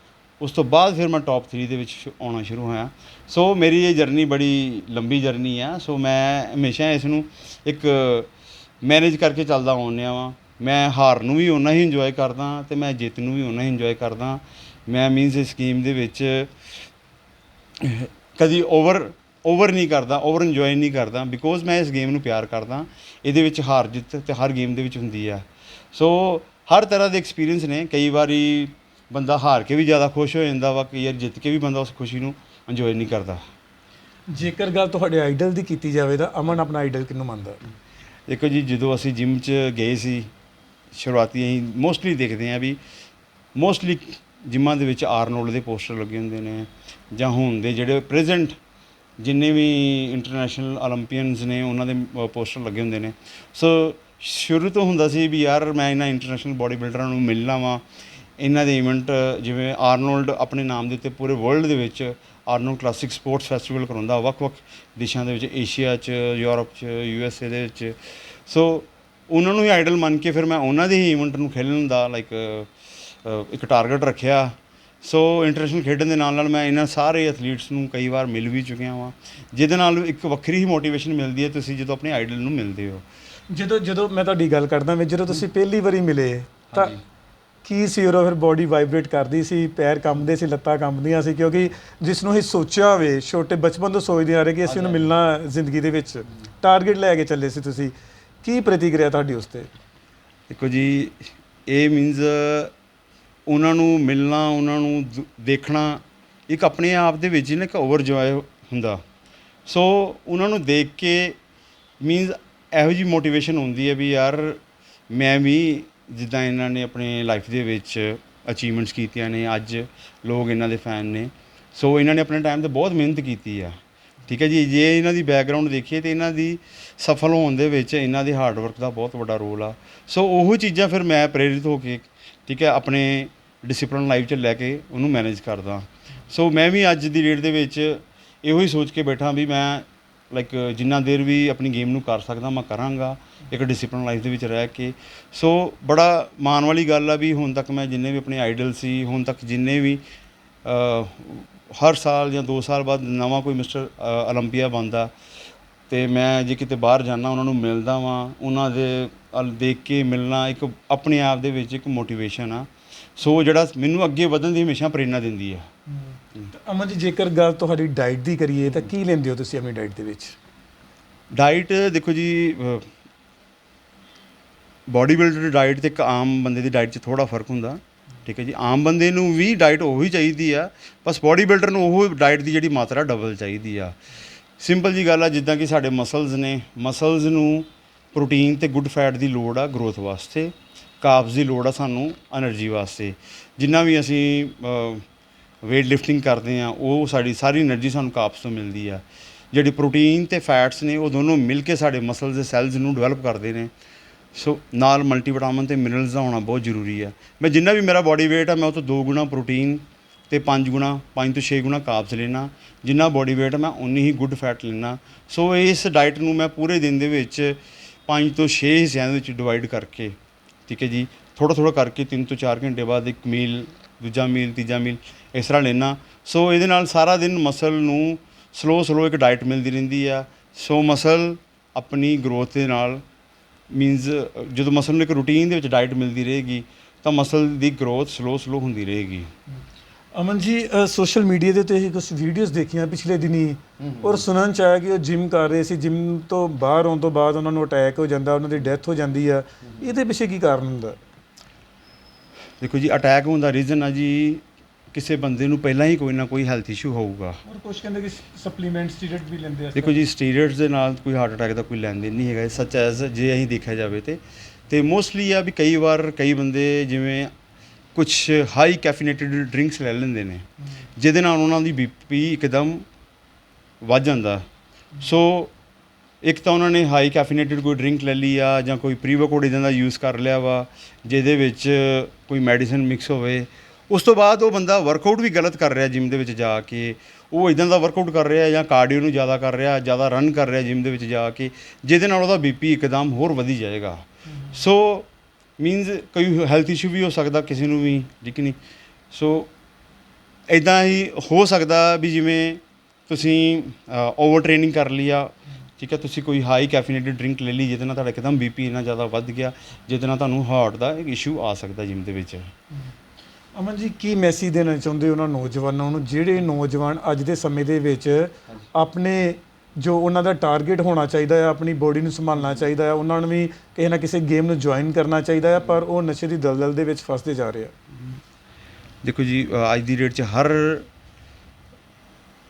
ਉਸ ਤੋਂ ਬਾਅਦ ਫਿਰ ਮੈਂ ਟੌਪ 3 ਦੇ ਵਿੱਚ ਆਉਣਾ ਸ਼ੁਰੂ ਹੋਇਆ। ਸੋ ਮੇਰੀ ਇਹ ਜਰਨੀ ਬੜੀ ਲੰਬੀ ਜਰਨੀ ਆ। ਸੋ ਮੈਂ ਹਮੇਸ਼ਾ ਇਸ ਨੂੰ ਇੱਕ ਮੈਨੇਜ ਕਰਕੇ ਚੱਲਦਾ ਆਉਂਦਿਆ ਵਾਂ। ਮੈਂ ਹਾਰ ਨੂੰ ਵੀ ਓਨਾ ਹੀ ਇੰਜੋਏ ਕਰਦਾ ਅਤੇ ਮੈਂ ਜਿੱਤ ਨੂੰ ਵੀ ਓਨਾ ਹੀ ਇੰਜੋਏ ਕਰਦਾ। ਮੈਂ ਮੀਨਸ ਇਸ ਗੇਮ ਦੇ ਵਿੱਚ ਕਦੀ ਓਵਰ ਨਹੀਂ ਕਰਦਾ, ਓਵਰ ਇੰਜੋਏ ਨਹੀਂ ਕਰਦਾ, ਬਿਕੋਜ਼ ਮੈਂ ਇਸ ਗੇਮ ਨੂੰ ਪਿਆਰ ਕਰਦਾ। ਇਹਦੇ ਵਿੱਚ ਹਾਰ ਜਿੱਤ ਅਤੇ ਹਰ ਗੇਮ ਦੇ ਵਿੱਚ ਹੁੰਦੀ ਆ। ਸੋ ਹਰ ਤਰ੍ਹਾਂ ਦੇ ਐਕਸਪੀਰੀਅੰਸ ਨੇ। ਕਈ ਵਾਰੀ ਬੰਦਾ ਹਾਰ ਕੇ ਵੀ ਜ਼ਿਆਦਾ ਖੁਸ਼ ਹੋ ਜਾਂਦਾ ਵਾ, ਕਈ ਵਾਰ ਜਿੱਤ ਕੇ ਵੀ ਬੰਦਾ ਉਸ ਖੁਸ਼ੀ ਨੂੰ ਇੰਜੋਏ ਨਹੀਂ ਕਰਦਾ। ਜੇਕਰ ਗੱਲ ਤੁਹਾਡੇ ਆਈਡਲ ਦੀ ਕੀਤੀ ਜਾਵੇ ਤਾਂ ਅਮਨ ਆਪਣਾ ਆਈਡਲ ਕਿਹਨੂੰ ਮੰਨਦਾ? ਦੇਖੋ ਜੀ, ਜਦੋਂ ਅਸੀਂ ਜਿਮ 'ਚ ਗਏ ਸੀ ਸ਼ੁਰੂਆਤੀ, ਅਸੀਂ ਮੋਸਟਲੀ ਦੇਖਦੇ ਹਾਂ ਵੀ ਮੋਸਟਲੀ ਜਿੰਮਾਂ ਦੇ ਵਿੱਚ ਆਰਨੋਲਡ ਦੇ ਪੋਸਟਰ ਲੱਗੇ ਹੁੰਦੇ ਨੇ, ਜਾਂ ਹੁਣ ਦੇ ਜਿਹੜੇ ਪ੍ਰੈਜ਼ੈਂਟ ਜਿੰਨੇ ਵੀ ਇੰਟਰਨੈਸ਼ਨਲ ਓਲੰਪੀਅਨਸ ਨੇ ਉਹਨਾਂ ਦੇ ਪੋਸਟਰ ਲੱਗੇ ਹੁੰਦੇ ਨੇ। ਸੋ ਸ਼ੁਰੂ ਤੋਂ ਹੁੰਦਾ ਸੀ ਵੀ ਯਾਰ ਮੈਂ ਇਹਨਾਂ ਇੰਟਰਨੈਸ਼ਨਲ ਬੋਡੀ ਬਿਲਡਰਾਂ ਨੂੰ ਮਿਲਣਾ ਵਾ। ਇਹਨਾਂ ਦੇ ਇਵੈਂਟ ਜਿਵੇਂ ਆਰਨੋਲਡ ਆਪਣੇ ਨਾਮ ਦੇ ਉੱਤੇ ਪੂਰੇ ਵਰਲਡ ਦੇ ਵਿੱਚ ਆਰਨੋਲਡ ਕਲਾਸਿਕ ਸਪੋਰਟਸ ਫੈਸਟੀਵਲ ਕਰਾਉਂਦਾ ਵੱਖ-ਵੱਖ ਦੇਸ਼ਾਂ ਦੇ ਵਿੱਚ, ਏਸ਼ੀਆ 'ਚ, ਯੂਰਪ 'ਚ, USA ਦੇ ਵਿੱਚ। ਸੋ ਉਹਨਾਂ ਨੂੰ ਹੀ ਆਈਡਲ ਮੰਨ ਕੇ ਫਿਰ ਮੈਂ ਉਹਨਾਂ ਦੇ ਹੀ ਇਵੈਂਟ ਨੂੰ ਖੇਡਣ ਦਾ ਇੱਕ ਟਾਰਗੇਟ ਰੱਖਿਆ। ਸੋ ਇੰਟਰਨੈਸ਼ਨਲ ਖੇਡਣ ਦੇ ਨਾਲ ਨਾਲ ਮੈਂ ਇਹਨਾਂ ਸਾਰੇ ਐਥਲੀਟਸ ਨੂੰ ਕਈ ਵਾਰ ਮਿਲ ਵੀ ਚੁੱਕਿਆ ਵਾਂ, ਜਿਹਦੇ ਨਾਲ ਇੱਕ ਵੱਖਰੀ ਹੀ ਮੋਟੀਵੇਸ਼ਨ ਮਿਲਦੀ ਹੈ ਤੁਸੀਂ ਜਦੋਂ ਆਪਣੇ ਆਈਡਲ ਨੂੰ ਮਿਲਦੇ ਹੋ। ਜਦੋਂ ਮੈਂ ਤੁਹਾਡੀ ਗੱਲ ਕਰਦਾ ਵੀ ਜਦੋਂ ਤੁਸੀਂ ਪਹਿਲੀ ਵਾਰੀ ਮਿਲੇ ਤਾਂ ਕੀ ਸੀ ਉਦੋਂ? ਫਿਰ ਬੋਡੀ ਵਾਈਬ੍ਰੇਟ ਕਰਦੀ ਸੀ, ਪੈਰ ਕੰਬਦੇ ਸੀ, ਲੱਤਾਂ ਕੰਬਦੀਆਂ ਸੀ? ਕਿਉਂਕਿ ਜਿਸ ਨੂੰ ਇਹ ਸੋਚਿਆ ਹੋਵੇ, ਛੋਟੇ ਬਚਪਨ ਤੋਂ ਸੋਚਦੇ ਆ ਰਹੇ ਕਿ ਅਸੀਂ ਉਹਨੂੰ ਮਿਲਣਾ ਜ਼ਿੰਦਗੀ ਦੇ ਵਿੱਚ, ਟਾਰਗੇਟ ਲੈ ਕੇ ਚੱਲੇ ਸੀ ਤੁਸੀਂ, ਕੀ ਪ੍ਰਤੀਕਿਰਿਆ ਤੁਹਾਡੀ ਉਸ 'ਤੇ? ਦੇਖੋ ਜੀ, ਇਹ ਮੀਨਸ ਉਹਨਾਂ ਨੂੰ ਮਿਲਣਾ, ਉਹਨਾਂ ਨੂੰ ਦੇਖਣਾ ਇੱਕ ਆਪਣੇ ਆਪ ਦੇ ਵਿੱਚ ਹੀ ਨਾ ਇੱਕ ਓਵਰ ਇੰਜੋਏ ਹੁੰਦਾ। ਸੋ ਉਹਨਾਂ ਨੂੰ ਦੇਖ ਕੇ ਮੀਨਸ ਇਹੋ ਜਿਹੀ ਮੋਟੀਵੇਸ਼ਨ ਹੁੰਦੀ ਹੈ ਵੀ ਯਾਰ ਮੈਂ ਵੀ ਜਿੱਦਾਂ ਇਹਨਾਂ ਨੇ ਆਪਣੇ ਲਾਈਫ ਦੇ ਵਿੱਚ ਅਚੀਵਮੈਂਟਸ ਕੀਤੀਆਂ ਨੇ, ਅੱਜ ਲੋਕ ਇਹਨਾਂ ਦੇ ਫੈਨ ਨੇ। ਸੋ ਇਹਨਾਂ ਨੇ ਆਪਣੇ ਟਾਈਮ 'ਤੇ ਬਹੁਤ ਮਿਹਨਤ ਕੀਤੀ ਆ, ਠੀਕ ਹੈ ਜੀ। ਜੇ ਇਹਨਾਂ ਦੀ ਬੈਕਗਰਾਊਂਡ ਦੇਖੀਏ ਤਾਂ ਇਹਨਾਂ ਦੀ ਸਫਲ ਹੋਣ ਦੇ ਵਿੱਚ ਇਹਨਾਂ ਦੇ ਹਾਰਡ ਵਰਕ ਦਾ ਬਹੁਤ ਵੱਡਾ ਰੋਲ ਆ। ਸੋ ਉਹ ਚੀਜ਼ਾਂ ਫਿਰ ਮੈਂ ਪ੍ਰੇਰਿਤ ਹੋ ਕੇ, ਠੀਕ ਹੈ, ਆਪਣੇ ਡਿਸਿਪਲਿਨ ਲਾਈਫ 'ਚ ਲੈ ਕੇ ਉਹਨੂੰ ਮੈਨੇਜ ਕਰਦਾ। ਸੋ ਮੈਂ ਵੀ ਅੱਜ ਦੀ ਡੇਟ ਦੇ ਵਿੱਚ ਇਹੋ ਹੀ ਸੋਚ ਕੇ ਬੈਠਾ ਵੀ ਮੈਂ ਜਿੰਨਾ ਦੇਰ ਵੀ ਆਪਣੀ ਗੇਮ ਨੂੰ ਕਰ ਸਕਦਾ ਮੈਂ ਕਰਾਂਗਾ, ਇੱਕ ਡਿਸਿਪਲਿਨ ਲਾਈਫ ਦੇ ਵਿੱਚ ਰਹਿ ਕੇ। ਸੋ ਬੜਾ ਮਾਣ ਵਾਲੀ ਗੱਲ ਆ ਵੀ ਹੁਣ ਤੱਕ ਮੈਂ ਜਿੰਨੇ ਵੀ ਆਪਣੇ ਆਈਡਲ ਸੀ, ਹੁਣ ਤੱਕ ਜਿੰਨੇ ਵੀ ਹਰ ਸਾਲ ਜਾਂ 2 ਸਾਲ ਬਾਅਦ ਨਵਾਂ ਕੋਈ ਮਿਸਟਰ ਓਲੰਪੀਆ ਬਣਦਾ ਅਤੇ ਮੈਂ ਜੇ ਕਿਤੇ ਬਾਹਰ ਜਾਂਦਾ ਉਹਨਾਂ ਨੂੰ ਮਿਲਦਾ ਵਾਂ, ਉਹਨਾਂ ਦੇ ਦੇਖ ਕੇ ਮਿਲਣਾ ਇੱਕ ਆਪਣੇ ਆਪ ਦੇ ਵਿੱਚ ਇੱਕ ਮੋਟੀਵੇਸ਼ਨ ਆ। ਸੋ ਜਿਹੜਾ ਮੈਨੂੰ ਅੱਗੇ ਵਧਣ ਦੀ ਹਮੇਸ਼ਾ ਪ੍ਰੇਰਨਾ ਦਿੰਦੀ ਆ। ਅਮਨ ਜੀ, ਜੇਕਰ ਗੱਲ ਤੁਹਾਡੀ ਡਾਈਟ ਦੀ ਕਰੀਏ ਤਾਂ ਕੀ ਲੈਂਦੇ ਹੋ ਤੁਸੀਂ ਆਪਣੀ ਡਾਈਟ ਦੇ ਵਿੱਚ? ਡਾਈਟ ਦੇਖੋ ਜੀ, ਬੋਡੀ ਬਿਲਡਰ ਦੀ ਡਾਈਟ ਅਤੇ ਇੱਕ ਆਮ ਬੰਦੇ ਦੀ ਡਾਈਟ 'ਚ ਥੋੜ੍ਹਾ ਫਰਕ ਹੁੰਦਾ, ਠੀਕ ਹੈ ਜੀ। ਆਮ ਬੰਦੇ ਨੂੰ ਵੀ ਡਾਈਟ ਉਹੀ ਚਾਹੀਦੀ ਆ, ਬਸ ਬੋਡੀ ਬਿਲਡਰ ਨੂੰ ਉਹ ਡਾਈਟ ਦੀ ਜਿਹੜੀ ਮਾਤਰਾ ਡਬਲ ਚਾਹੀਦੀ ਆ। ਸਿੰਪਲ ਜੀ ਗੱਲ ਆ, ਜਿੱਦਾਂ ਕਿ ਸਾਡੇ ਮਸਲਸ ਨੇ, ਮਸਲਸ ਨੂੰ ਪ੍ਰੋਟੀਨ ਅਤੇ ਗੁੱਡ ਫੈਟ ਦੀ ਲੋੜ ਆ ਗਰੋਥ ਵਾਸਤੇ, ਕਾਰਬਸ ਦੀ ਲੋੜ ਆ ਸਾਨੂੰ ਐਨਰਜੀ ਵਾਸਤੇ। ਜਿੰਨਾ ਵੀ ਅਸੀਂ ਵੇਟ ਲਿਫਟਿੰਗ ਕਰਦੇ ਹਾਂ ਉਹ ਸਾਡੀ ਸਾਰੀ ਐਨਰਜੀ ਸਾਨੂੰ ਕਾਰਬਸ ਤੋਂ ਮਿਲਦੀ ਆ। ਜਿਹੜੀ ਪ੍ਰੋਟੀਨ ਅਤੇ ਫੈਟਸ ਨੇ ਉਹ ਦੋਨੋਂ ਮਿਲ ਕੇ ਸਾਡੇ ਮਸਲਸ ਦੇ ਸੈੱਲਸ ਨੂੰ ਡਿਵੈਲਪ ਕਰਦੇ ਨੇ। ਸੋ ਨਾਲ ਮਲਟੀਵਿਟਾਮਿਨ ਅਤੇ ਮਿਨਰਲਸ ਦਾ ਹੋਣਾ ਬਹੁਤ ਜ਼ਰੂਰੀ ਆ। ਮੈਂ ਜਿੰਨਾ ਵੀ ਮੇਰਾ ਬੋਡੀ ਵੇਟ ਆ ਮੈਂ ਉਹ ਤੋਂ 2 ਗੁਣਾ ਪ੍ਰੋਟੀਨ ਅਤੇ 5 ਤੋਂ 6 ਗੁਣਾ ਕਾਰਬਸ ਲੈਣਾ। ਜਿੰਨਾ ਬੋਡੀ ਵੇਟ ਮੈਂ ਉਨੀ ਹੀ ਗੁੱਡ ਫੈਟ ਲੈਣਾ। ਸੋ ਇਸ ਡਾਈਟ ਨੂੰ ਮੈਂ ਪੂਰੇ ਦਿਨ ਦੇ ਵਿੱਚ 5 ਤੋਂ 6 ਹਿੱਸਿਆਂ ਦੇ ਵਿੱਚ ਡਿਵਾਈਡ ਕਰਕੇ, ਠੀਕ ਹੈ ਜੀ, ਥੋੜ੍ਹਾ ਕਰਕੇ 3 ਤੋਂ 4 ਘੰਟੇ ਬਾਅਦ ਇੱਕ ਮੀਲ, ਦੂਜਾ ਮੀਲ, ਤੀਜਾ ਮੀਲ, ਇਸ ਤਰ੍ਹਾਂ ਲੈਣਾ। ਸੋ ਇਹਦੇ ਨਾਲ ਸਾਰਾ ਦਿਨ ਮਸਲ ਨੂੰ ਸਲੋ ਇੱਕ ਡਾਈਟ ਮਿਲਦੀ ਰਹਿੰਦੀ ਆ। ਸੋ ਮਸਲ ਆਪਣੀ ਗਰੋਥ ਦੇ ਨਾਲ ਮੀਨਸ ਜਦੋਂ ਮਸਲ ਨੂੰ ਇੱਕ ਰੂਟੀਨ ਦੇ ਵਿੱਚ ਡਾਈਟ ਮਿਲਦੀ ਰਹੇਗੀ ਤਾਂ ਮਸਲ ਦੀ ਗਰੋਥ ਸਲੋ ਹੁੰਦੀ ਰਹੇਗੀ। ਅਮਨ ਜੀ, ਸੋਸ਼ਲ ਮੀਡੀਆ ਦੇ ਉੱਤੇ ਕੁਝ ਵੀਡੀਓਜ਼ ਦੇਖੀਆਂ ਪਿਛਲੇ ਦਿਨੀ, ਔਰ ਸੁਣਨ 'ਚ ਆਇਆ ਕਿ ਉਹ ਜਿਮ ਕਰ ਰਹੇ ਸੀ, ਜਿਮ ਤੋਂ ਬਾਹਰ ਆਉਣ ਤੋਂ ਬਾਅਦ ਉਹਨਾਂ ਨੂੰ ਅਟੈਕ ਹੋ ਜਾਂਦਾ, ਉਹਨਾਂ ਦੀ ਡੈਥ ਹੋ ਜਾਂਦੀ ਆ। ਇਹਦੇ ਪਿੱਛੇ ਕੀ ਕਾਰਨ ਹੁੰਦਾ? ਦੇਖੋ ਜੀ, ਅਟੈਕ ਹੋਣ ਦਾ ਰੀਜ਼ਨ ਆ ਜੀ ਕਿਸੇ ਬੰਦੇ ਨੂੰ ਪਹਿਲਾਂ ਹੀ ਕੋਈ ਨਾ ਕੋਈ ਹੈਲਥ ਇਸ਼ੂ ਹੋਊਗਾ। ਔਰ ਕੁਝ ਕਹਿੰਦੇ ਕਿ ਸਪਲੀਮੈਂਟ, ਸਟੀਰੋਇਡ ਵੀ ਲੈਂਦੇ ਆ। ਦੇਖੋ ਜੀ, ਸਟੀਰੋਇਡਸ ਦੇ ਨਾਲ ਕੋਈ ਹਾਰਟ ਅਟੈਕ ਦਾ ਕੋਈ ਲੈਣ ਦੇਣ ਨਹੀਂ ਹੈਗਾ ਸੱਚ ਐਜ਼ ਜੇ ਅਸੀਂ ਦੇਖਿਆ ਜਾਵੇ ਤੇ ਮੋਸਟਲੀ ਆ ਵੀ ਕਈ ਵਾਰ ਕਈ ਬੰਦੇ ਜਿਵੇਂ ਕੁਛ ਹਾਈ ਕੈਫੀਨੇਟਿਡ ਡਰਿੰਕਸ ਲੈ ਲੈਂਦੇ ਨੇ, ਜਿਹਦੇ ਨਾਲ ਉਹਨਾਂ ਦੀ BP ਇੱਕਦਮ ਵੱਧ ਜਾਂਦਾ। ਸੋ ਇੱਕ ਤਾਂ ਉਹਨਾਂ ਨੇ ਹਾਈ ਕੈਫੀਨੇਟਿਡ ਕੋਈ ਡਰਿੰਕ ਲੈ ਲਈ ਆ, ਜਾਂ ਕੋਈ ਪ੍ਰੀ-ਵਰਕਆਊਟ ਇੱਦਾਂ ਦਾ ਯੂਜ਼ ਕਰ ਲਿਆ ਵਾ ਜਿਹਦੇ ਵਿੱਚ ਕੋਈ ਮੈਡੀਸਨ ਮਿਕਸ ਹੋਵੇ। ਉਸ ਤੋਂ ਬਾਅਦ ਉਹ ਬੰਦਾ ਵਰਕਆਊਟ ਵੀ ਗਲਤ ਕਰ ਰਿਹਾ ਜਿਮ ਦੇ ਵਿੱਚ ਜਾ ਕੇ, ਉਹ ਇੱਦਾਂ ਦਾ ਵਰਕਆਊਟ ਕਰ ਰਿਹਾ ਜਾਂ ਕਾਰਡੀਓ ਨੂੰ ਜ਼ਿਆਦਾ ਕਰ ਰਿਹਾ, ਜ਼ਿਆਦਾ ਰਨ ਕਰ ਰਿਹਾ ਜਿਮ ਦੇ ਵਿੱਚ ਜਾ ਕੇ, ਜਿਹਦੇ ਨਾਲ ਉਹਦਾ BP ਇੱਕਦਮ ਹੋਰ ਵਧੀ ਜਾਏਗਾ। ਸੋ ਮੀਨਸ ਕੋਈ ਹੈਲਥ ਇਸ਼ੂ ਵੀ ਹੋ ਸਕਦਾ ਕਿਸੇ ਨੂੰ ਵੀ, ਠੀਕ ਨਹੀਂ। ਸੋ ਇੱਦਾਂ ਹੀ ਹੋ ਸਕਦਾ ਵੀ ਜਿਵੇਂ ਤੁਸੀਂ ਓਵਰ ਟ੍ਰੇਨਿੰਗ ਕਰ ਲਈ ਆ, ਠੀਕ ਹੈ, ਤੁਸੀਂ ਕੋਈ ਹਾਈ ਕੈਫੀਨੇਟਡ ਡਰਿੰਕ ਲੈ ਲਈ ਜਿਹਦੇ ਨਾਲ ਤੁਹਾਡਾ ਇੱਕਦਮ ਬੀਪੀ ਇੰਨਾ ਜ਼ਿਆਦਾ ਵੱਧ ਗਿਆ, ਜਿਹਦੇ ਨਾਲ ਤੁਹਾਨੂੰ ਹਾਰਟ ਦਾ ਇੱਕ ਇਸ਼ੂ ਆ ਸਕਦਾ ਜਿਮ ਦੇ ਵਿੱਚ। ਅਮਨ ਜੀ, ਕੀ ਮੈਸੇਜ ਦੇਣਾ ਚਾਹੁੰਦੇ ਉਹਨਾਂ ਨੌਜਵਾਨਾਂ ਨੂੰ ਜਿਹੜੇ ਨੌਜਵਾਨ ਅੱਜ ਦੇ ਸਮੇਂ ਦੇ ਵਿੱਚ ਆਪਣੇ ਜੋ ਉਹਨਾਂ ਦਾ ਟਾਰਗੇਟ ਹੋਣਾ ਚਾਹੀਦਾ ਹੈ, ਆਪਣੀ ਬੋਡੀ ਨੂੰ ਸੰਭਾਲਣਾ ਚਾਹੀਦਾ ਹੈ, ਉਹਨਾਂ ਨੂੰ ਵੀ ਕਿਸੇ ਨਾ ਕਿਸੇ ਗੇਮ ਨੂੰ ਜੁਆਇਨ ਕਰਨਾ ਚਾਹੀਦਾ ਹੈ, ਪਰ ਉਹ ਨਸ਼ੇ ਦੀ ਦਲਦਲ ਦੇ ਵਿੱਚ ਫਸਦੇ ਜਾ ਰਹੇ ਆ? ਦੇਖੋ ਜੀ, ਅੱਜ ਦੀ ਡੇਟ 'ਚ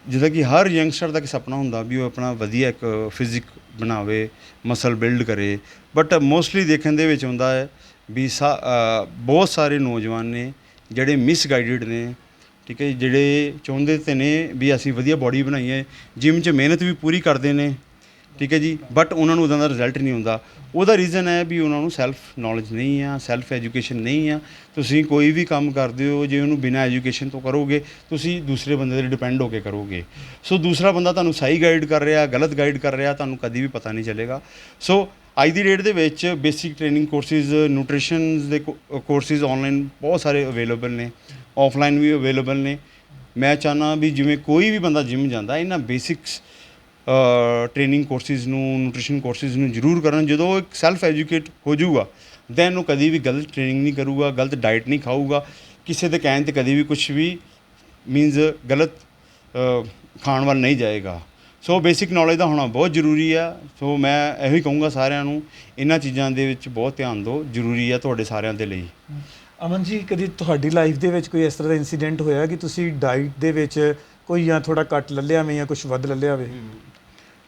ਜਿੱਦਾਂ ਕਿ ਹਰ ਯੰਗਸਟਰ ਦਾ ਇੱਕ ਸੁਪਨਾ ਹੁੰਦਾ ਵੀ ਉਹ ਆਪਣਾ ਵਧੀਆ ਇੱਕ ਫਿਜ਼ਿਕ ਬਣਾਵੇ, ਮਸਲ ਬਿਲਡ ਕਰੇ, ਬਟ ਮੋਸਟਲੀ ਦੇਖਣ ਦੇ ਵਿੱਚ ਹੁੰਦਾ ਹੈ ਵੀ ਬਹੁਤ ਸਾਰੇ ਨੌਜਵਾਨ ਨੇ ਜਿਹੜੇ ਮਿਸਗਾਈਡਡ ਨੇ, ਠੀਕ ਹੈ, ਜਿਹੜੇ ਚਾਹੁੰਦੇ ਤੇ ਨੇ ਵੀ ਅਸੀਂ ਵਧੀਆ ਬੋਡੀ ਬਣਾਈਏ, ਜਿਮ 'ਚ ਮਿਹਨਤ ਵੀ ਪੂਰੀ ਕਰਦੇ ਨੇ, ਠੀਕ ਹੈ ਜੀ, ਬਟ ਉਹਨਾਂ ਨੂੰ ਉੱਦਾਂ ਦਾ ਰਿਜ਼ਲਟ ਨਹੀਂ ਹੁੰਦਾ। ਉਹਦਾ ਰੀਜ਼ਨ ਹੈ ਵੀ ਉਹਨਾਂ ਨੂੰ ਸੈਲਫ ਨੌਲੇਜ ਨਹੀਂ ਆ, ਸੈਲਫ ਐਜੂਕੇਸ਼ਨ ਨਹੀਂ ਆ। ਤੁਸੀਂ ਕੋਈ ਵੀ ਕੰਮ ਕਰਦੇ ਹੋ ਜੇ ਉਹਨੂੰ ਬਿਨਾਂ ਐਜੂਕੇਸ਼ਨ ਤੋਂ ਕਰੋਗੇ, ਤੁਸੀਂ ਦੂਸਰੇ ਬੰਦੇ 'ਤੇ ਡਿਪੈਂਡ ਹੋ ਕੇ ਕਰੋਗੇ। ਸੋ ਦੂਸਰਾ ਬੰਦਾ ਤੁਹਾਨੂੰ ਸਹੀ ਗਾਈਡ ਕਰ ਰਿਹਾ, ਗਲਤ ਗਾਈਡ ਕਰ ਰਿਹਾ, ਤੁਹਾਨੂੰ ਕਦੀ ਵੀ ਪਤਾ ਨਹੀਂ ਚੱਲੇਗਾ। ਸੋ ਅੱਜ ਦੀ ਡੇਟ ਦੇ ਵਿੱਚ ਬੇਸਿਕ ਟ੍ਰੇਨਿੰਗ ਕੋਰਸਿਸ, ਨਿਊਟ੍ਰੀਸ਼ਨ ਦੇ ਕੋਰਸਿਸ ਆਨਲਾਈਨ ਬਹੁਤ ਸਾਰੇ ਅਵੇਲੇਬਲ ਨੇ, ਆਫਲਾਈਨ ਵੀ ਅਵੇਲੇਬਲ ਨੇ। ਮੈਂ ਚਾਹੁੰਦਾ ਵੀ ਜਿਵੇਂ ਕੋਈ ਵੀ ਬੰਦਾ ਜਿਮ ਜਾਂਦਾ, ਇਹਨਾਂ ਬੇਸਿਕਸ ਟ੍ਰੇਨਿੰਗ ਕੋਰਸਿਸ ਨੂੰ, ਨਿਊਟ੍ਰੀਸ਼ਨ ਕੋਰਸਿਸ ਨੂੰ ਜ਼ਰੂਰ ਕਰਨ। ਜਦੋਂ ਉਹ ਇੱਕ ਸੈਲਫ ਐਜੂਕੇਟ ਹੋ ਜਾਊਗਾ, ਦੈਨ ਉਹ ਕਦੀ ਵੀ ਗਲਤ ਟ੍ਰੇਨਿੰਗ ਨਹੀਂ ਕਰੂਗਾ, ਗਲਤ ਡਾਈਟ ਨਹੀਂ ਖਾਊਗਾ, ਕਿਸੇ ਦੇ ਕਹਿਣ 'ਤੇ ਕਦੀ ਵੀ ਕੁਛ ਵੀ ਮੀਨਸ ਗਲਤ ਖਾਣ ਵੱਲ ਨਹੀਂ ਜਾਏਗਾ। ਸੋ ਬੇਸਿਕ ਨੌਲੇਜ ਦਾ ਹੋਣਾ ਬਹੁਤ ਜ਼ਰੂਰੀ ਆ। ਸੋ ਮੈਂ ਇਹੋ ਹੀ ਕਹੂੰਗਾ ਸਾਰਿਆਂ ਨੂੰ, ਇਹਨਾਂ ਚੀਜ਼ਾਂ ਦੇ ਵਿੱਚ ਬਹੁਤ ਧਿਆਨ ਦਿਓ, ਜ਼ਰੂਰੀ ਆ ਤੁਹਾਡੇ ਸਾਰਿਆਂ ਦੇ ਲਈ। ਅਮਨ ਜੀ, ਕਦੀ ਤੁਹਾਡੀ ਲਾਈਫ ਦੇ ਵਿੱਚ ਕੋਈ ਇਸ ਤਰ੍ਹਾਂ ਦਾ ਇਨਸੀਡੈਂਟ ਹੋਇਆ ਕਿ ਤੁਸੀਂ ਡਾਈਟ ਦੇ ਵਿੱਚ ਕੋਈ ਜਾਂ ਥੋੜਾ ਘੱਟ ਲੈ ਲਿਆ ਹੋਵੇ ਜਾਂ ਕੁਝ ਵੱਧ ਲੈ ਲਿਆ ਹੋਵੇ?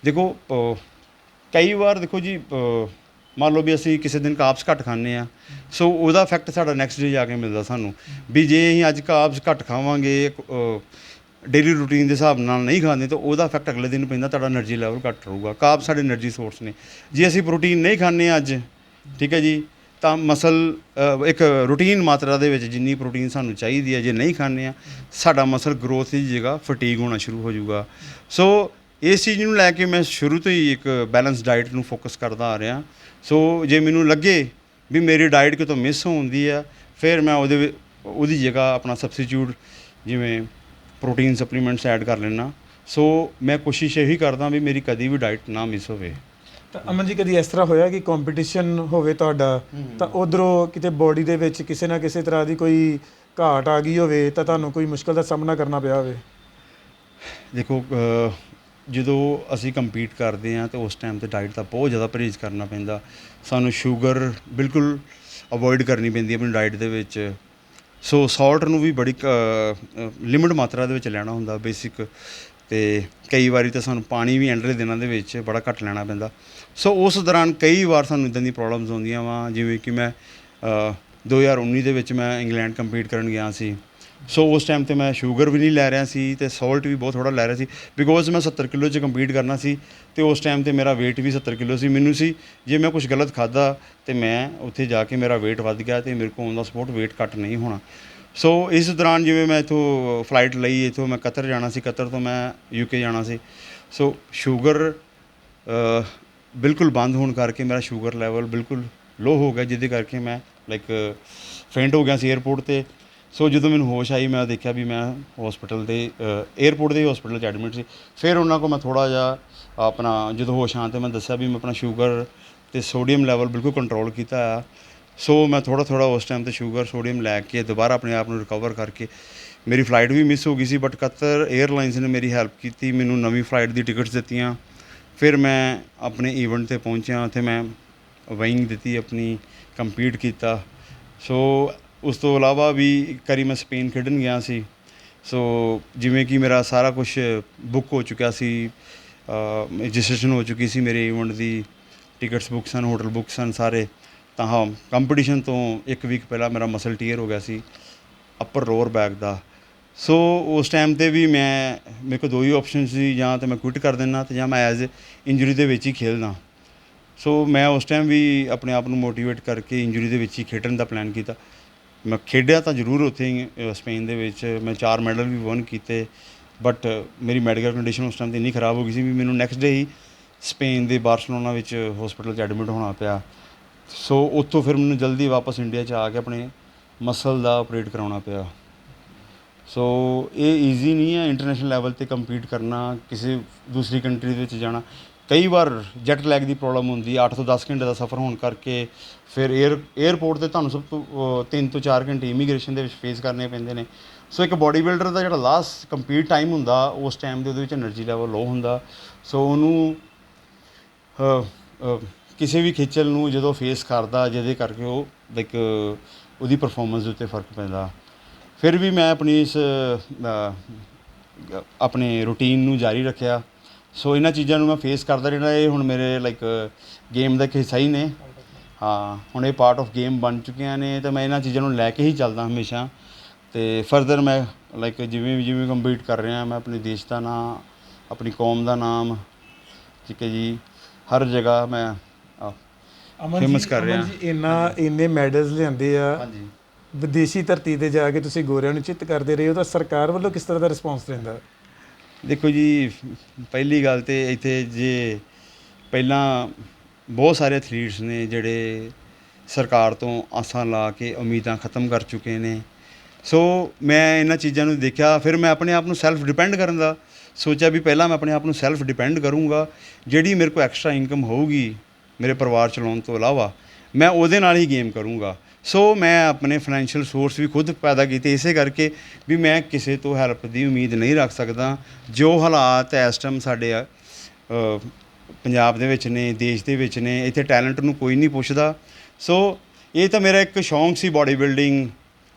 ਦੇਖੋ, ਕਈ ਵਾਰ ਦੇਖੋ ਜੀ, ਮੰਨ ਲਓ ਵੀ ਅਸੀਂ ਕਿਸੇ ਦਿਨ ਕਾਰਬਸ ਘੱਟ ਖਾਂਦੇ ਆ, ਸੋ ਉਹਦਾ ਇਫੈਕਟ ਸਾਡਾ ਨੈਕਸਟ ਡੇ ਜਾ ਕੇ ਮਿਲਦਾ ਸਾਨੂੰ। ਵੀ ਜੇ ਅਸੀਂ ਅੱਜ ਕਾਰਬਸ ਘੱਟ ਖਾਵਾਂਗੇ, ਡੇਲੀ ਰੂਟੀਨ ਦੇ ਹਿਸਾਬ ਨਾਲ ਨਹੀਂ ਖਾਂਦੇ, ਤਾਂ ਉਹਦਾ ਇਫੈਕਟ ਅਗਲੇ ਦਿਨ ਪੈਂਦਾ, ਤੁਹਾਡਾ એનર્ਜੀ ਲੈਵਲ ਘੱਟ ਰਹੂਗਾ। ਕਾਰਬਸ ਸਾਡੇ એનર્ਜੀ ਸੋਰਸ ਨੇ। ਜੇ ਅਸੀਂ ਪ੍ਰੋਟੀਨ ਨਹੀਂ ਖਾਂਦੇ ਅੱਜ, ਠੀਕ ਹੈ ਜੀ, ਤਾਂ ਮਸਲ ਇੱਕ ਰੂਟੀਨ ਮਾਤਰਾ ਦੇ ਵਿੱਚ ਜਿੰਨੀ ਪ੍ਰੋਟੀਨ ਸਾਨੂੰ ਚਾਹੀਦੀ ਹੈ, ਜੇ ਨਹੀਂ ਖਾਂਦੇ ਆ, ਸਾਡਾ ਮਸਲ ਗਰੋਥ ਦੀ ਜਗ੍ਹਾ ਫਟੀਗ ਹੋਣਾ ਸ਼ੁਰੂ ਹੋ ਜਾਊਗਾ। ਸੋ ਇਸ ਚੀਜ਼ ਨੂੰ ਲੈ ਕੇ ਮੈਂ ਸ਼ੁਰੂ ਤੋਂ ਹੀ ਇੱਕ ਬੈਲੈਂਸ ਡਾਈਟ ਨੂੰ ਫੋਕਸ ਕਰਦਾ ਆ ਰਿਹਾ। ਸੋ ਜੇ ਮੈਨੂੰ ਲੱਗੇ ਵੀ ਮੇਰੀ ਡਾਈਟ ਕਿਤੋਂ ਮਿਸ ਹੁੰਦੀ ਆ, ਫਿਰ ਮੈਂ ਉਹਦੀ ਜਗ੍ਹਾ ਆਪਣਾ ਸਬਸਟੀਟਿਊਟ ਜਿਵੇਂ ਪ੍ਰੋਟੀਨ ਸਪਲੀਮੈਂਟਸ ਐਡ ਕਰ ਲੈਣਾ। ਸੋ ਮੈਂ ਕੋਸ਼ਿਸ਼ ਇਹੀ ਕਰਦਾ ਵੀ ਮੇਰੀ ਕਦੀ ਵੀ ਡਾਈਟ ਨਾ ਮਿਸ ਹੋਵੇ। ਤਾਂ ਅਮਨ ਜੀ, ਕਦੀ ਇਸ ਤਰ੍ਹਾਂ ਹੋਇਆ ਕਿ ਕੰਪੀਟੀਸ਼ਨ ਹੋਵੇ ਤੁਹਾਡਾ, ਤਾਂ ਉਧਰੋਂ ਕਿਤੇ ਬੋਡੀ ਦੇ ਵਿੱਚ ਕਿਸੇ ਨਾ ਕਿਸੇ ਤਰ੍ਹਾਂ ਦੀ ਕੋਈ ਘਾਟ ਆ ਗਈ ਹੋਵੇ, ਤਾਂ ਤੁਹਾਨੂੰ ਕੋਈ ਮੁਸ਼ਕਲ ਦਾ ਸਾਹਮਣਾ ਕਰਨਾ ਪਿਆ ਹੋਵੇ? ਦੇਖੋ, ਜਦੋਂ ਅਸੀਂ ਕੰਪੀਟ ਕਰਦੇ ਹਾਂ ਤਾਂ ਉਸ ਟਾਈਮ 'ਤੇ ਡਾਈਟ ਦਾ ਬਹੁਤ ਜ਼ਿਆਦਾ ਪਰਹੇਜ਼ ਕਰਨਾ ਪੈਂਦਾ। ਸਾਨੂੰ ਸ਼ੂਗਰ ਬਿਲਕੁਲ ਅਵੋਇਡ ਕਰਨੀ ਪੈਂਦੀ ਆਪਣੀ ਡਾਈਟ ਦੇ ਵਿੱਚ। ਸੋ ਸਾਲਟ ਨੂੰ ਵੀ ਬੜੀ ਲਿਮਿਟ ਮਾਤਰਾ ਦੇ ਵਿੱਚ ਲੈਣਾ ਹੁੰਦਾ ਬੇਸਿਕ, ਅਤੇ ਕਈ ਵਾਰੀ ਤਾਂ ਸਾਨੂੰ ਪਾਣੀ ਵੀ ਐਂਡ ਦੇ ਦਿਨਾਂ ਦੇ ਵਿੱਚ ਬੜਾ ਘੱਟ ਲੈਣਾ ਪੈਂਦਾ। ਸੋ ਉਸ ਦੌਰਾਨ ਕਈ ਵਾਰ ਸਾਨੂੰ ਇੱਦਾਂ ਦੀ ਪ੍ਰੋਬਲਮਸ ਆਉਂਦੀਆਂ ਵਾ, ਜਿਵੇਂ ਕਿ ਮੈਂ 2019 ਦੇ ਵਿੱਚ ਮੈਂ ਇੰਗਲੈਂਡ ਕੰਪੀਟ ਕਰਨ ਗਿਆ ਸੀ। ਸੋ ਉਸ ਟਾਈਮ 'ਤੇ ਮੈਂ ਸ਼ੂਗਰ ਵੀ ਨਹੀਂ ਲੈ ਰਿਹਾ ਸੀ ਅਤੇ ਸਾਲਟ ਵੀ ਬਹੁਤ ਥੋੜ੍ਹਾ ਲੈ ਰਿਹਾ ਸੀ, ਬਿਕੋਜ਼ ਮੈਂ 70 ਕਿਲੋ 'ਚ ਕੰਪੀਟ ਕਰਨਾ ਸੀ ਅਤੇ ਉਸ ਟਾਈਮ 'ਤੇ ਮੇਰਾ weight ਵੀ 70 ਕਿਲੋ ਸੀ। ਮੈਨੂੰ ਸੀ ਜੇ ਮੈਂ ਕੁਝ ਗਲਤ ਖਾਧਾ ਅਤੇ ਮੈਂ ਉੱਥੇ ਜਾ ਕੇ ਮੇਰਾ weight ਵੱਧ ਗਿਆ ਅਤੇ ਮੇਰੇ ਕੋਲ ਔਨ ਦਾ ਸਪੋਟ weight ਘੱਟ ਨਹੀਂ ਹੋਣਾ। ਸੋ ਇਸ ਦੌਰਾਨ ਜਿਵੇਂ ਮੈਂ ਇੱਥੋਂ ਫਲਾਈਟ ਲਈ, ਇੱਥੋਂ ਮੈਂ ਕਤਰ ਜਾਣਾ ਸੀ, ਕਤਰ ਤੋਂ ਮੈਂ UK ਜਾਣਾ ਸੀ। ਸੋ ਸ਼ੂਗਰ ਬਿਲਕੁਲ ਬੰਦ ਹੋਣ ਕਰਕੇ ਮੇਰਾ ਸ਼ੂਗਰ ਲੈਵਲ ਬਿਲਕੁਲ ਲੋ ਹੋ ਗਿਆ, ਜਿਹਦੇ ਕਰਕੇ ਮੈਂ ਫੇਂਟ ਹੋ ਗਿਆ ਸੀ ਏਅਰਪੋਰਟ 'ਤੇ। ਸੋ ਜਦੋਂ ਮੈਨੂੰ ਹੋਸ਼ ਆਈ, ਮੈਂ ਦੇਖਿਆ ਵੀ ਮੈਂ ਹੌਸਪੀਟਲ ਦੇ ਏਅਰਪੋਰਟ ਦੇ ਹੌਸਪੀਟਲ 'ਚ ਐਡਮਿਟ ਸੀ। ਫਿਰ ਉਹਨਾਂ ਕੋਲ ਮੈਂ ਥੋੜ੍ਹਾ ਜਿਹਾ ਆਪਣਾ ਜਦੋਂ ਹੋਸ਼ ਆਉਣ 'ਤੇ ਮੈਂ ਦੱਸਿਆ ਵੀ ਮੈਂ ਆਪਣਾ ਸ਼ੂਗਰ ਅਤੇ ਸੋਡੀਅਮ ਲੈਵਲ ਬਿਲਕੁਲ ਕੰਟਰੋਲ ਕੀਤਾ ਆ। ਸੋ ਮੈਂ ਥੋੜ੍ਹਾ ਉਸ ਟਾਈਮ 'ਤੇ ਸ਼ੂਗਰ ਸੋਡੀਅਮ ਲੈ ਕੇ ਦੁਬਾਰਾ ਆਪਣੇ ਆਪ ਨੂੰ ਰਿਕਵਰ ਕਰਕੇ, ਮੇਰੀ ਫਲਾਈਟ ਵੀ ਮਿਸ ਹੋ ਗਈ ਸੀ, ਬਟ ਕਤਰ ਏਅਰਲਾਈਨਸ ਨੇ ਮੇਰੀ ਹੈਲਪ ਕੀਤੀ, ਮੈਨੂੰ ਨਵੀਂ ਫਲਾਈਟ ਦੀ ਟਿਕਟਸ ਦਿੱਤੀਆਂ। ਫਿਰ ਮੈਂ ਆਪਣੇ ਈਵੈਂਟ 'ਤੇ ਪਹੁੰਚਿਆ, ਉੱਥੇ ਮੈਂ weighing ਦਿੱਤੀ ਆਪਣੀ, ਕੰਪੀਟ ਕੀਤਾ। ਸੋ ਉਸ ਤੋਂ ਇਲਾਵਾ ਵੀ ਇੱਕ ਵਾਰੀ ਮੈਂ ਸਪੇਨ ਖੇਡਣ ਗਿਆ ਸੀ। ਸੋ ਜਿਵੇਂ ਕਿ ਮੇਰਾ ਸਾਰਾ ਕੁਛ ਬੁੱਕ ਹੋ ਚੁੱਕਿਆ ਸੀ, ਰਜਿਸਟ੍ਰੇਸ਼ਨ ਹੋ ਚੁੱਕੀ ਸੀ ਮੇਰੇ ਈਵੈਂਟ ਦੀ, ਟਿਕਟਸ ਬੁੱਕ ਸਨ, ਹੋਟਲ ਬੁੱਕ ਸਨ ਸਾਰੇ। ਤਾਂ ਹਾਂ, ਕੰਪੀਟੀਸ਼ਨ ਤੋਂ 1 ਵੀਕ ਪਹਿਲਾਂ ਮੇਰਾ ਮਸਲ ਟੀਅਰ ਹੋ ਗਿਆ ਸੀ ਅੱਪਰ ਲੋਅਰ ਬੈਕ ਦਾ। ਸੋ ਉਸ ਟਾਈਮ 'ਤੇ ਵੀ ਮੇਰੇ ਕੋਲ 2 ਹੀ ਆਪਸ਼ਨ ਸੀ, ਜਾਂ ਤਾਂ ਮੈਂ ਕੁਇਟ ਕਰ ਦਿੰਦਾ ਅਤੇ ਜਾਂ ਮੈਂ ਐਜ਼ ਇੰਜਰੀ ਦੇ ਵਿੱਚ ਹੀ ਖੇਡਦਾ। ਸੋ ਮੈਂ ਉਸ ਟਾਈਮ ਵੀ ਆਪਣੇ ਆਪ ਨੂੰ ਮੋਟੀਵੇਟ ਕਰਕੇ ਇੰਜਰੀ ਦੇ ਵਿੱਚ ਹੀ ਖੇਡਣ ਦਾ ਪਲਾਨ ਕੀਤਾ। ਮੈਂ ਖੇਡਿਆ ਤਾਂ ਜ਼ਰੂਰ ਉੱਥੇ ਹੀ ਸਪੇਨ ਦੇ ਵਿੱਚ, ਮੈਂ 4 ਮੈਡਲ ਵੀ ਵਿਨ ਕੀਤੇ, ਬਟ ਮੇਰੀ ਮੈਡੀਕਲ ਕੰਡੀਸ਼ਨ ਉਸ ਟਾਈਮ 'ਤੇ ਇੰਨੀ ਖਰਾਬ ਹੋ ਗਈ ਸੀ ਵੀ ਮੈਨੂੰ ਨੈਕਸਟ ਡੇ ਹੀ ਸਪੇਨ ਦੇ ਬਾਰਸਲੋਨਾ ਵਿੱਚ ਹੌਸਪੀਟਲ 'ਚ ਐਡਮਿਟ ਹੋਣਾ ਪਿਆ। ਸੋ ਉੱਥੋਂ ਫਿਰ ਮੈਨੂੰ ਜਲਦੀ ਵਾਪਸ ਇੰਡੀਆ 'ਚ ਆ ਕੇ ਆਪਣੇ ਮਸਲ ਦਾ ਆਪਰੇਟ ਕਰਾਉਣਾ ਪਿਆ। ਸੋ ਇਹ ਈਜ਼ੀ ਨਹੀਂ ਹੈ ਇੰਟਰਨੈਸ਼ਨਲ ਲੈਵਲ 'ਤੇ ਕੰਪੀਟ ਕਰਨਾ, ਕਿਸੇ ਦੂਸਰੀ ਕੰਟਰੀ ਦੇ ਵਿੱਚ ਜਾਣਾ। ਕਈ ਵਾਰ ਜੈਟ ਲੈਗ ਦੀ ਪ੍ਰੋਬਲਮ ਹੁੰਦੀ, 8 ਤੋਂ 10 ਘੰਟੇ ਦਾ ਸਫ਼ਰ ਹੋਣ ਕਰਕੇ ਫਿਰ ਏਅਰਪੋਰਟ 'ਤੇ ਤੁਹਾਨੂੰ ਸਭ ਤੋਂ 3 ਤੋਂ 4 ਘੰਟੇ ਇਮੀਗ੍ਰੇਸ਼ਨ ਦੇ ਵਿੱਚ ਫੇਸ ਕਰਨੇ ਪੈਂਦੇ ਨੇ। ਸੋ ਇੱਕ ਬੋਡੀ ਬਿਲਡਰ ਦਾ ਜਿਹੜਾ ਲਾਸਟ ਕੰਪਲੀਟ ਟਾਈਮ ਹੁੰਦਾ, ਉਸ ਟਾਈਮ ਦੇ ਉਹਦੇ ਵਿੱਚ ਐਨਰਜੀ ਲੈਵਲ ਲੋ ਹੁੰਦਾ। ਸੋ ਉਹਨੂੰ ਕਿਸੇ ਵੀ ਖੇਚਲ ਨੂੰ ਜਦੋਂ ਫੇਸ ਕਰਦਾ, ਜਿਹਦੇ ਕਰਕੇ ਉਹ ਲਾਈਕ ਉਹਦੀ ਪਰਫਾਰਮੈਂਸ ਦੇ ਉੱਤੇ ਫ਼ਰਕ ਪੈਂਦਾ। ਫਿਰ ਵੀ ਮੈਂ ਆਪਣੀ ਇਸ ਆਪਣੇ ਰੂਟੀਨ ਨੂੰ ਜਾਰੀ ਰੱਖਿਆ। ਸੋ ਇਹਨਾਂ ਚੀਜ਼ਾਂ ਨੂੰ ਮੈਂ ਫੇਸ ਕਰਦਾ ਰਹਿਣਾ। ਇਹ ਹੁਣ ਮੇਰੇ ਲਾਈਕ ਗੇਮ ਦਾ ਇੱਕ ਹਿੱਸਾ ਹੀ ਨੇ। ਹਾਂ, ਹੁਣ ਇਹ ਪਾਰਟ ਆਫ ਗੇਮ ਬਣ ਚੁੱਕੀਆਂ ਨੇ ਅਤੇ ਮੈਂ ਇਹਨਾਂ ਚੀਜ਼ਾਂ ਨੂੰ ਲੈ ਕੇ ਹੀ ਚੱਲਦਾ ਹਮੇਸ਼ਾ। ਅਤੇ ਫਰਦਰ ਮੈਂ ਲਾਈਕ ਜਿਵੇਂ ਕੰਪੀਟ ਕਰ ਰਿਹਾ, ਮੈਂ ਆਪਣੇ ਦੇਸ਼ ਦਾ ਨਾਂ, ਆਪਣੀ ਕੌਮ ਦਾ ਨਾਮ, ਠੀਕ ਹੈ ਜੀ, ਹਰ ਜਗ੍ਹਾ ਮੈਂ ਫੇਮਸ ਕਰ ਰਿਹਾ। ਜੀ ਇੰਨੇ ਮੈਡਲਸ ਲਿਆਂਦੇ ਆ, ਹਾਂਜੀ। ਵਿਦੇਸ਼ੀ ਧਰਤੀ 'ਤੇ ਜਾ ਕੇ ਤੁਸੀਂ ਗੋਰਿਆਂ ਨੂੰ ਚਿੱਤ ਕਰਦੇ ਰਹੇ ਹੋ, ਤਾਂ ਸਰਕਾਰ ਵੱਲੋਂ ਕਿਸ ਤਰ੍ਹਾਂ ਦਾ ਰਿਸਪੌਂਸ ਰਹਿੰਦਾ? ਦੇਖੋ ਜੀ, ਪਹਿਲੀ ਗੱਲ ਤਾਂ ਇੱਥੇ ਜੇ ਪਹਿਲਾਂ ਬਹੁਤ ਸਾਰੇ ਐਥਲੀਟਸ ਨੇ ਜਿਹੜੇ ਸਰਕਾਰ ਤੋਂ ਆਸਾਂ ਲਾ ਕੇ ਉਮੀਦਾਂ ਖ਼ਤਮ ਕਰ ਚੁੱਕੇ ਨੇ। ਸੋ ਮੈਂ ਇਹਨਾਂ ਚੀਜ਼ਾਂ ਨੂੰ ਦੇਖਿਆ, ਫਿਰ ਮੈਂ ਆਪਣੇ ਆਪ ਨੂੰ ਸੈਲਫ ਡਿਪੈਂਡ ਕਰਨ ਦਾ ਸੋਚਿਆ ਵੀ ਪਹਿਲਾਂ ਮੈਂ ਆਪਣੇ ਆਪ ਨੂੰ ਸੈਲਫ ਡਿਪੈਂਡ ਕਰੂੰਗਾ। ਜਿਹੜੀ ਮੇਰੇ ਕੋਲ ਐਕਸਟਰਾ ਇਨਕਮ ਹੋਊਗੀ ਮੇਰੇ ਪਰਿਵਾਰ ਚਲਾਉਣ ਤੋਂ ਇਲਾਵਾ, ਮੈਂ ਉਹਦੇ ਨਾਲ ਹੀ ਗੇਮ ਕਰੂੰਗਾ। ਸੋ ਮੈਂ ਆਪਣੇ ਫਾਈਨੈਂਸ਼ੀਅਲ ਸੋਰਸ ਵੀ ਖੁਦ ਪੈਦਾ ਕੀਤੇ, ਇਸੇ ਕਰਕੇ ਵੀ ਮੈਂ ਕਿਸੇ ਤੋਂ ਹੈਲਪ ਦੀ ਉਮੀਦ ਨਹੀਂ ਰੱਖ ਸਕਦਾ। ਜੋ ਹਾਲਾਤ ਇਸ ਟਾਈਮ ਸਾਡੇ ਪੰਜਾਬ ਦੇ ਵਿੱਚ ਨੇ, ਦੇਸ਼ ਦੇ ਵਿੱਚ ਨੇ, ਇੱਥੇ ਟੈਲੈਂਟ ਨੂੰ ਕੋਈ ਨਹੀਂ ਪੁੱਛਦਾ। ਸੋ ਇਹ ਤਾਂ ਮੇਰਾ ਇੱਕ ਸ਼ੌਂਕ ਸੀ, ਬਾਡੀ ਬਿਲਡਿੰਗ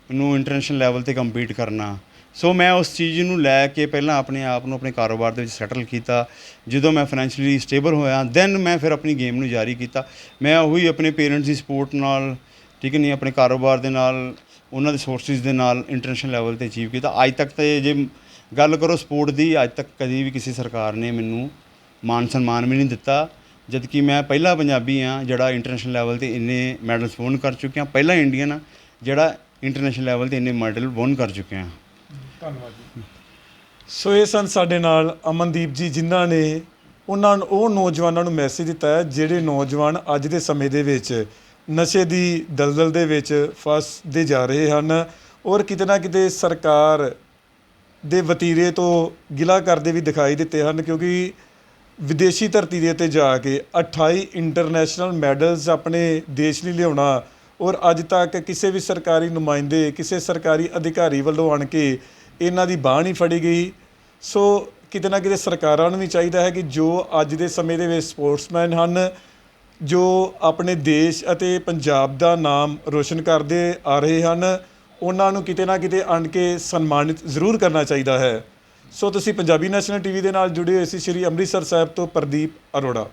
ਨੂੰ ਇੰਟਰਨੈਸ਼ਨਲ ਲੈਵਲ 'ਤੇ ਕੰਪੀਟ ਕਰਨਾ। ਸੋ ਮੈਂ ਉਸ ਚੀਜ਼ ਨੂੰ ਲੈ ਕੇ ਪਹਿਲਾਂ ਆਪਣੇ ਆਪ ਨੂੰ ਆਪਣੇ ਕਾਰੋਬਾਰ ਦੇ ਵਿੱਚ ਸੈਟਲ ਕੀਤਾ। ਜਦੋਂ ਮੈਂ ਫਾਈਨੈਂਸ਼ੀਅਲੀ ਸਟੇਬਲ ਹੋਇਆ, ਦੈਨ ਮੈਂ ਫਿਰ ਆਪਣੀ ਗੇਮ ਨੂੰ ਜਾਰੀ ਕੀਤਾ। ਮੈਂ ਉਹੀ ਆਪਣੇ ਪੇਰੈਂਟਸ ਦੀ ਸਪੋਰਟ ਨਾਲ, ਠੀਕ ਨਹੀਂ, ਆਪਣੇ ਕਾਰੋਬਾਰ ਦੇ ਨਾਲ, ਉਹਨਾਂ ਦੇ ਸੋਰਸਿਸ ਦੇ ਨਾਲ ਇੰਟਰਨੈਸ਼ਨਲ ਲੈਵਲ 'ਤੇ ਅਚੀਵ ਕੀਤਾ। ਅੱਜ ਤੱਕ ਤਾਂ ਜੇ ਗੱਲ ਕਰੋ ਸਪੋਰਟ ਦੀ, ਅੱਜ ਤੱਕ ਕਦੀ ਵੀ ਕਿਸੇ ਸਰਕਾਰ ਨੇ ਮੈਨੂੰ ਮਾਨ ਸਨਮਾਨ ਵੀ ਨਹੀਂ ਦਿੱਤਾ, ਜਦ ਕਿ ਮੈਂ ਪਹਿਲਾ ਪੰਜਾਬੀ ਹਾਂ ਜਿਹੜਾ ਇੰਟਰਨੈਸ਼ਨਲ ਲੈਵਲ 'ਤੇ ਇੰਨੇ ਮੈਡਲਸ ਵਿਨ ਕਰ ਚੁੱਕਿਆ, ਪਹਿਲਾ ਇੰਡੀਅਨ ਆ ਜਿਹੜਾ ਇੰਟਰਨੈਸ਼ਨਲ ਲੈਵਲ 'ਤੇ ਇੰਨੇ ਮੈਡਲ ਵਿਨ ਕਰ ਚੁੱਕਿਆ। ਧੰਨਵਾਦ ਜੀ। ਸੋ ਇਹ ਸਨ ਸਾਡੇ ਨਾਲ ਅਮਨਦੀਪ ਜੀ, ਜਿਨ੍ਹਾਂ ਨੇ ਉਹ ਨੌਜਵਾਨਾਂ ਨੂੰ ਮੈਸੇਜ ਦਿੱਤਾ ਹੈ ਜਿਹੜੇ ਨੌਜਵਾਨ ਅੱਜ ਦੇ ਸਮੇਂ ਦੇ ਵਿੱਚ ਨਸ਼ੇ ਦੀ ਦਲਦਲ ਦੇ ਵਿੱਚ ਫਸਦੇ ਜਾ ਰਹੇ ਹਨ ਔਰ ਕਿਤੇ ਨਾ ਕਿਤੇ ਸਰਕਾਰ ਦੇ ਵਤੀਰੇ ਤੋਂ ਗਿਲਾ ਕਰਦੇ ਵੀ ਦਿਖਾਈ ਦਿੱਤੇ ਹਨ, ਕਿਉਂਕਿ ਵਿਦੇਸ਼ੀ ਧਰਤੀ ਦੇ ਉੱਤੇ ਜਾ ਕੇ 28 ਇੰਟਰਨੈਸ਼ਨਲ ਮੈਡਲਸ ਆਪਣੇ ਦੇਸ਼ ਲਈ ਲਿਆਉਣਾ ਔਰ ਅੱਜ ਤੱਕ ਕਿਸੇ ਵੀ ਸਰਕਾਰੀ ਨੁਮਾਇੰਦੇ, ਕਿਸੇ ਸਰਕਾਰੀ ਅਧਿਕਾਰੀ ਵੱਲੋਂ ਆਣ ਕੇ ਇਹਨਾਂ ਦੀ ਬਾਂਹ ਨਹੀਂ ਫੜੀ ਗਈ। ਸੋ ਕਿਤੇ ਨਾ ਕਿਤੇ ਸਰਕਾਰਾਂ ਨੂੰ ਵੀ ਚਾਹੀਦਾ ਹੈ ਕਿ ਜੋ ਅੱਜ ਦੇ ਸਮੇਂ ਦੇ ਵਿੱਚ ਸਪੋਰਟਸਮੈਨ ਹਨ, ਜੋ ਆਪਣੇ ਦੇਸ਼ ਅਤੇ ਪੰਜਾਬ ਦਾ ਨਾਮ ਰੋਸ਼ਨ ਕਰਦੇ ਆ ਰਹੇ ਹਨ, ਉਹਨਾਂ ਨੂੰ ਕਿਤੇ ਨਾ ਕਿਤੇ ਆਣ ਕੇ ਸਨਮਾਨਿਤ ਜ਼ਰੂਰ ਕਰਨਾ ਚਾਹੀਦਾ ਹੈ। ਸੋ ਤੁਸੀਂ ਪੰਜਾਬੀ ਨੈਸ਼ਨਲ ਟੀਵੀ ਦੇ ਨਾਲ ਜੁੜੇ ਹੋਏ ਸੀ। ਸ਼੍ਰੀ ਅੰਮ੍ਰਿਤਸਰ ਸਾਹਿਬ ਤੋਂ ਪ੍ਰਦੀਪ ਅਰੋੜਾ।